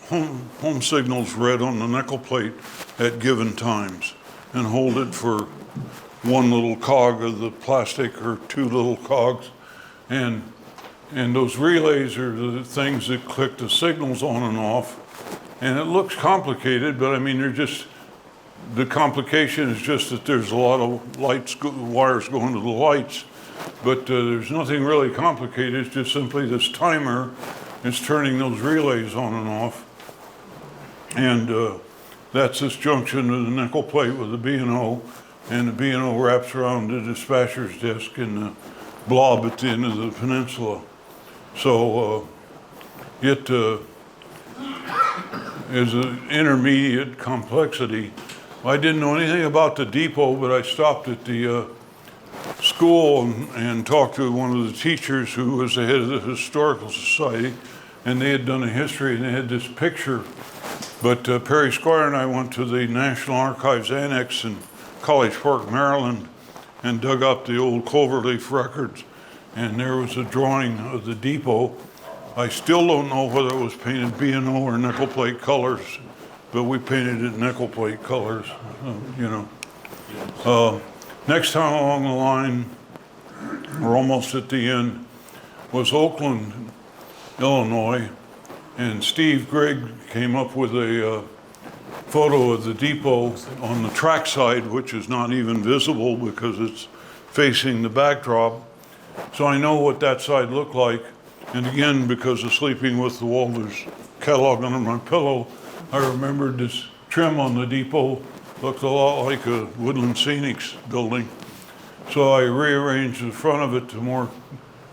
home signals red on the nickel plate at given times and hold it for one little cog of the plastic or two little cogs. And those relays are the things that click the signals on and off. And it looks complicated, but I mean, the complication is just that there's a lot of wires going to the lights, but there's nothing really complicated. It's just simply this timer is turning those relays on and off. And that's this junction of the nickel plate with the B&O, and the B&O wraps around the dispatcher's disc and the blob at the end of the peninsula. So it is an intermediate complexity. I didn't know anything about the depot, but I stopped at the school and talked to one of the teachers who was the head of the Historical Society, and they had done a history and they had this picture. But Perry Squire and I went to the National Archives Annex in College Park, Maryland, and dug up the old cloverleaf records, and there was a drawing of the depot. I still don't know whether it was painted B&O or nickel plate colors, but we painted it nickel plate colors, you know. Next time along the line, we're almost at the end, was Oakland, Illinois, and Steve Grigg came up with a photo of the depot on the track side, which is not even visible because it's facing the backdrop. So I know what that side looked like. And again, because of sleeping with the Walters catalog under my pillow, I remembered this trim on the depot looked a lot like a Woodland Scenics building. So I rearranged the front of it to more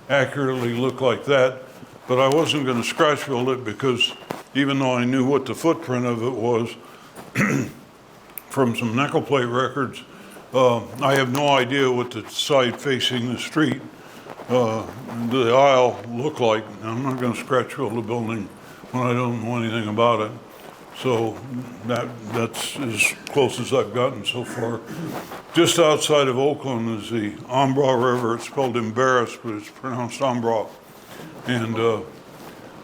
accurately look like that. But I wasn't going to scratch build it because even though I knew what the footprint of it was from some nickel plate records, I have no idea what the side facing the street, the aisle looked like. I'm not going to scratch build a building when I don't know anything about it. So that's as close as I've gotten so far. Just outside of Oakland is the Ambra River. It's spelled Embarrass, but it's pronounced Ambra. And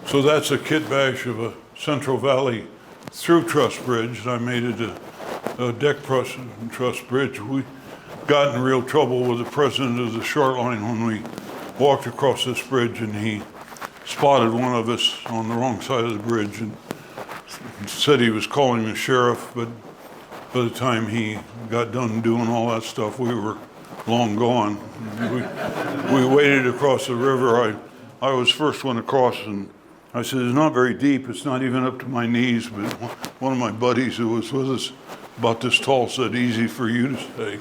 so that's a kit bash of a Central Valley through truss bridge. And I made it a deck truss bridge. We got in real trouble with the president of the short line when we walked across this bridge, and he spotted one of us on the wrong side of the bridge and said he was calling the sheriff, but by the time he got done doing all that stuff, we were long gone. We waded across the river. I was first one across, and I said, it's not very deep. It's not even up to my knees, but one of my buddies who was with us about this tall said, easy for you to say.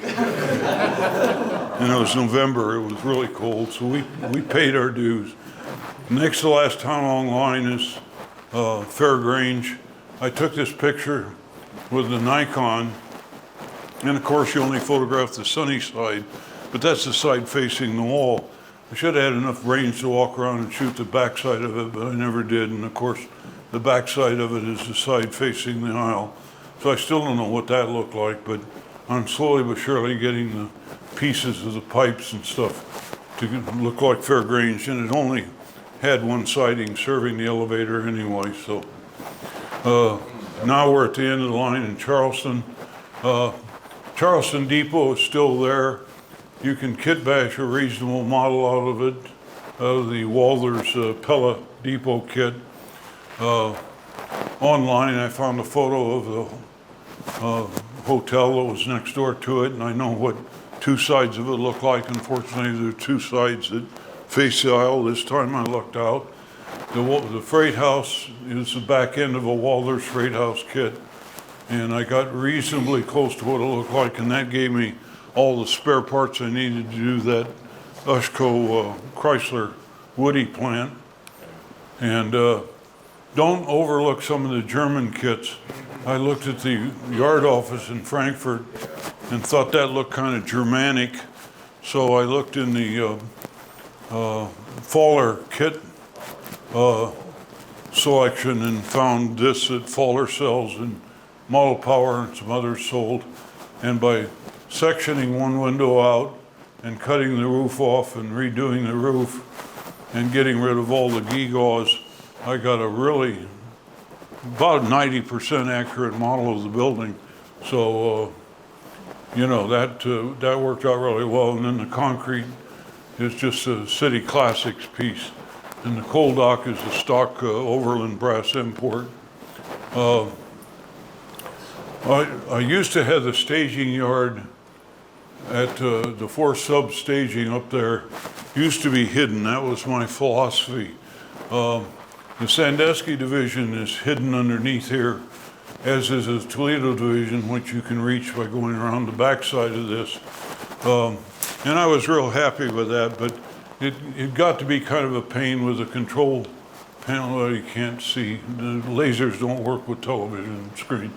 And it was November. It was really cold, so we paid our dues. Next to last town along the line is Fairgrange. I took this picture with the Nikon, and of course you only photograph the sunny side, but that's the side facing the wall. I should have had enough range to walk around and shoot the backside of it, but I never did, and of course the backside of it is the side facing the aisle. So I still don't know what that looked like, but I'm slowly but surely getting the pieces of the pipes and stuff to look like Fairgrange, and it only had one siding serving the elevator anyway, so. Now we're at the end of the line in Charleston. Charleston Depot is still there. You can kit bash a reasonable model out of it, the Walters Pella Depot kit. Online I found a photo of the hotel that was next door to it, and I know what two sides of it look like. Unfortunately, there are two sides that face the aisle. This time I looked out. The freight house is the back end of a Walters freight house kit, and I got reasonably close to what it looked like, and that gave me all the spare parts I needed to do that Ushco Chrysler Woody plant. And don't overlook some of the German kits. I looked at the yard office in Frankfort and thought that looked kind of Germanic, so I looked in the Faller kit selection and found this at Faller sells, and Model Power and some others sold. And by sectioning one window out and cutting the roof off and redoing the roof and getting rid of all the gewgaws, I got a really about 90% accurate model of the building. So you know, that worked out really well. And then the concrete is just a City Classics piece. And the coal dock is a stock overland brass import. I used to have the staging yard at the 4 sub staging up there. Used to be hidden. That was my philosophy. The Sandusky division is hidden underneath here, as is the Toledo division, which you can reach by going around the backside of this. And I was real happy with that, but it got to be kind of a pain with the control panel that you can't see. The lasers don't work with television screen.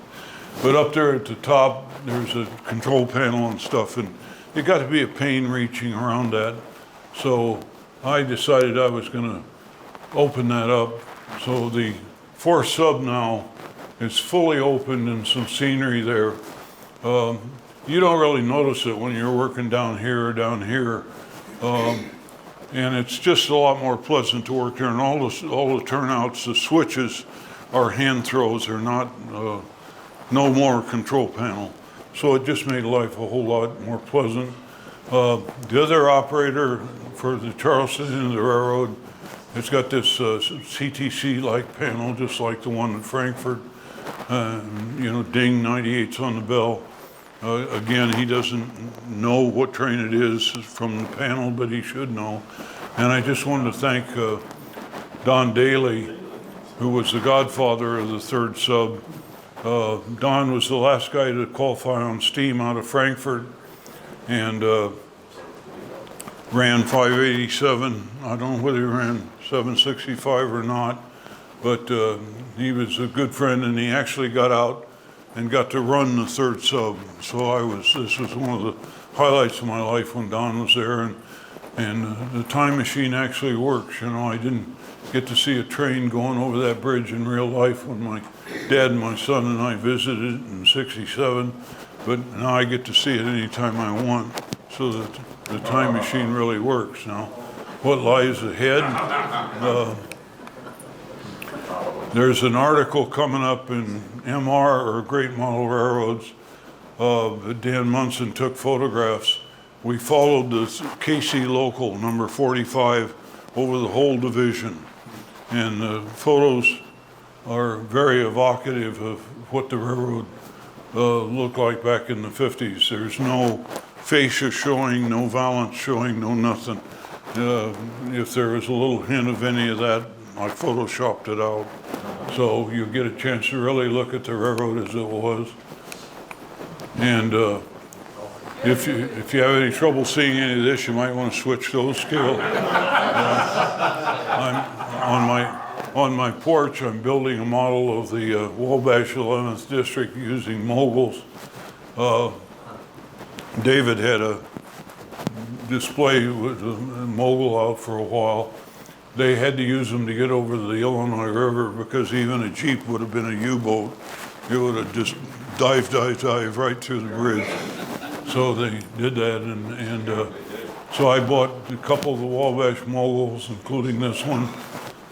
But up there at the top, there's a control panel and stuff, and it got to be a pain reaching around that. So I decided I was gonna open that up. So the 4 sub now is fully opened and some scenery there. You don't really notice it when you're working down here or down here. And it's just a lot more pleasant to work there. And all the turnouts, the switches are hand throws. They're not, no more control panel. So it just made life a whole lot more pleasant. The other operator for the Charleston end of the railroad, it's got this CTC-like panel, just like the one at Frankfort. You know, ding, 98's on the bell. Again, he doesn't know what train it is from the panel, but he should know. And I just wanted to thank Don Daly, who was the godfather of the 3rd sub. Don was the last guy to qualify on steam out of Frankfort and ran 587. I don't know whether he ran 765 or not, but he was a good friend, and he actually got out and got to run the 3rd sub. So this was one of the highlights of my life when Don was there, and the time machine actually works. You know, I didn't get to see a train going over that bridge in real life when my dad and my son and I visited in '67, but now I get to see it anytime I want. So that the time machine really works now. What lies ahead? There's an article coming up in MR, or Great Model Railroads. Dan Munson took photographs. We followed the KC local number 45 over the whole division. And the photos are very evocative of what the railroad looked like back in the 50s. There's no fascia showing, no valance showing, no nothing. If there was a little hint of any of that, I photoshopped it out. So you get a chance to really look at the railroad as it was. And if you have any trouble seeing any of this, you might want to switch those scale. On my porch, I'm building a model of the Wabash 11th District using moguls. David had a display with a mogul out for a while. They had to use them to get over the Illinois River because even a Jeep would have been a U-boat. It would have just dive right through the bridge. So they did that, and so I bought a couple of the Wabash moguls, including this one,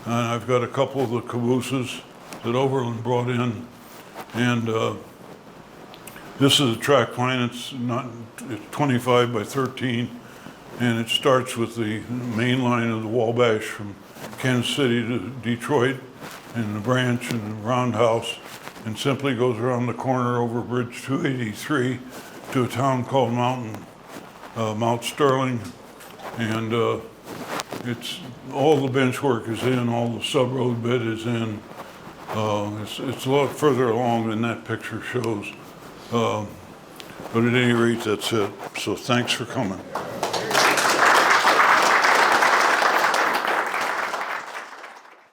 and I've got a couple of the cabooses that Overland brought in, and this is a track plan. It's 25 by 13, and it starts with the main line of the Wabash from Kansas City to Detroit, and the branch and the roundhouse, and simply goes around the corner over Bridge 283 to a town called Mount Sterling, and it's all the bench work is in, all the sub-road bed is in. It's a lot further along than that picture shows. But at any rate, that's it. So thanks for coming.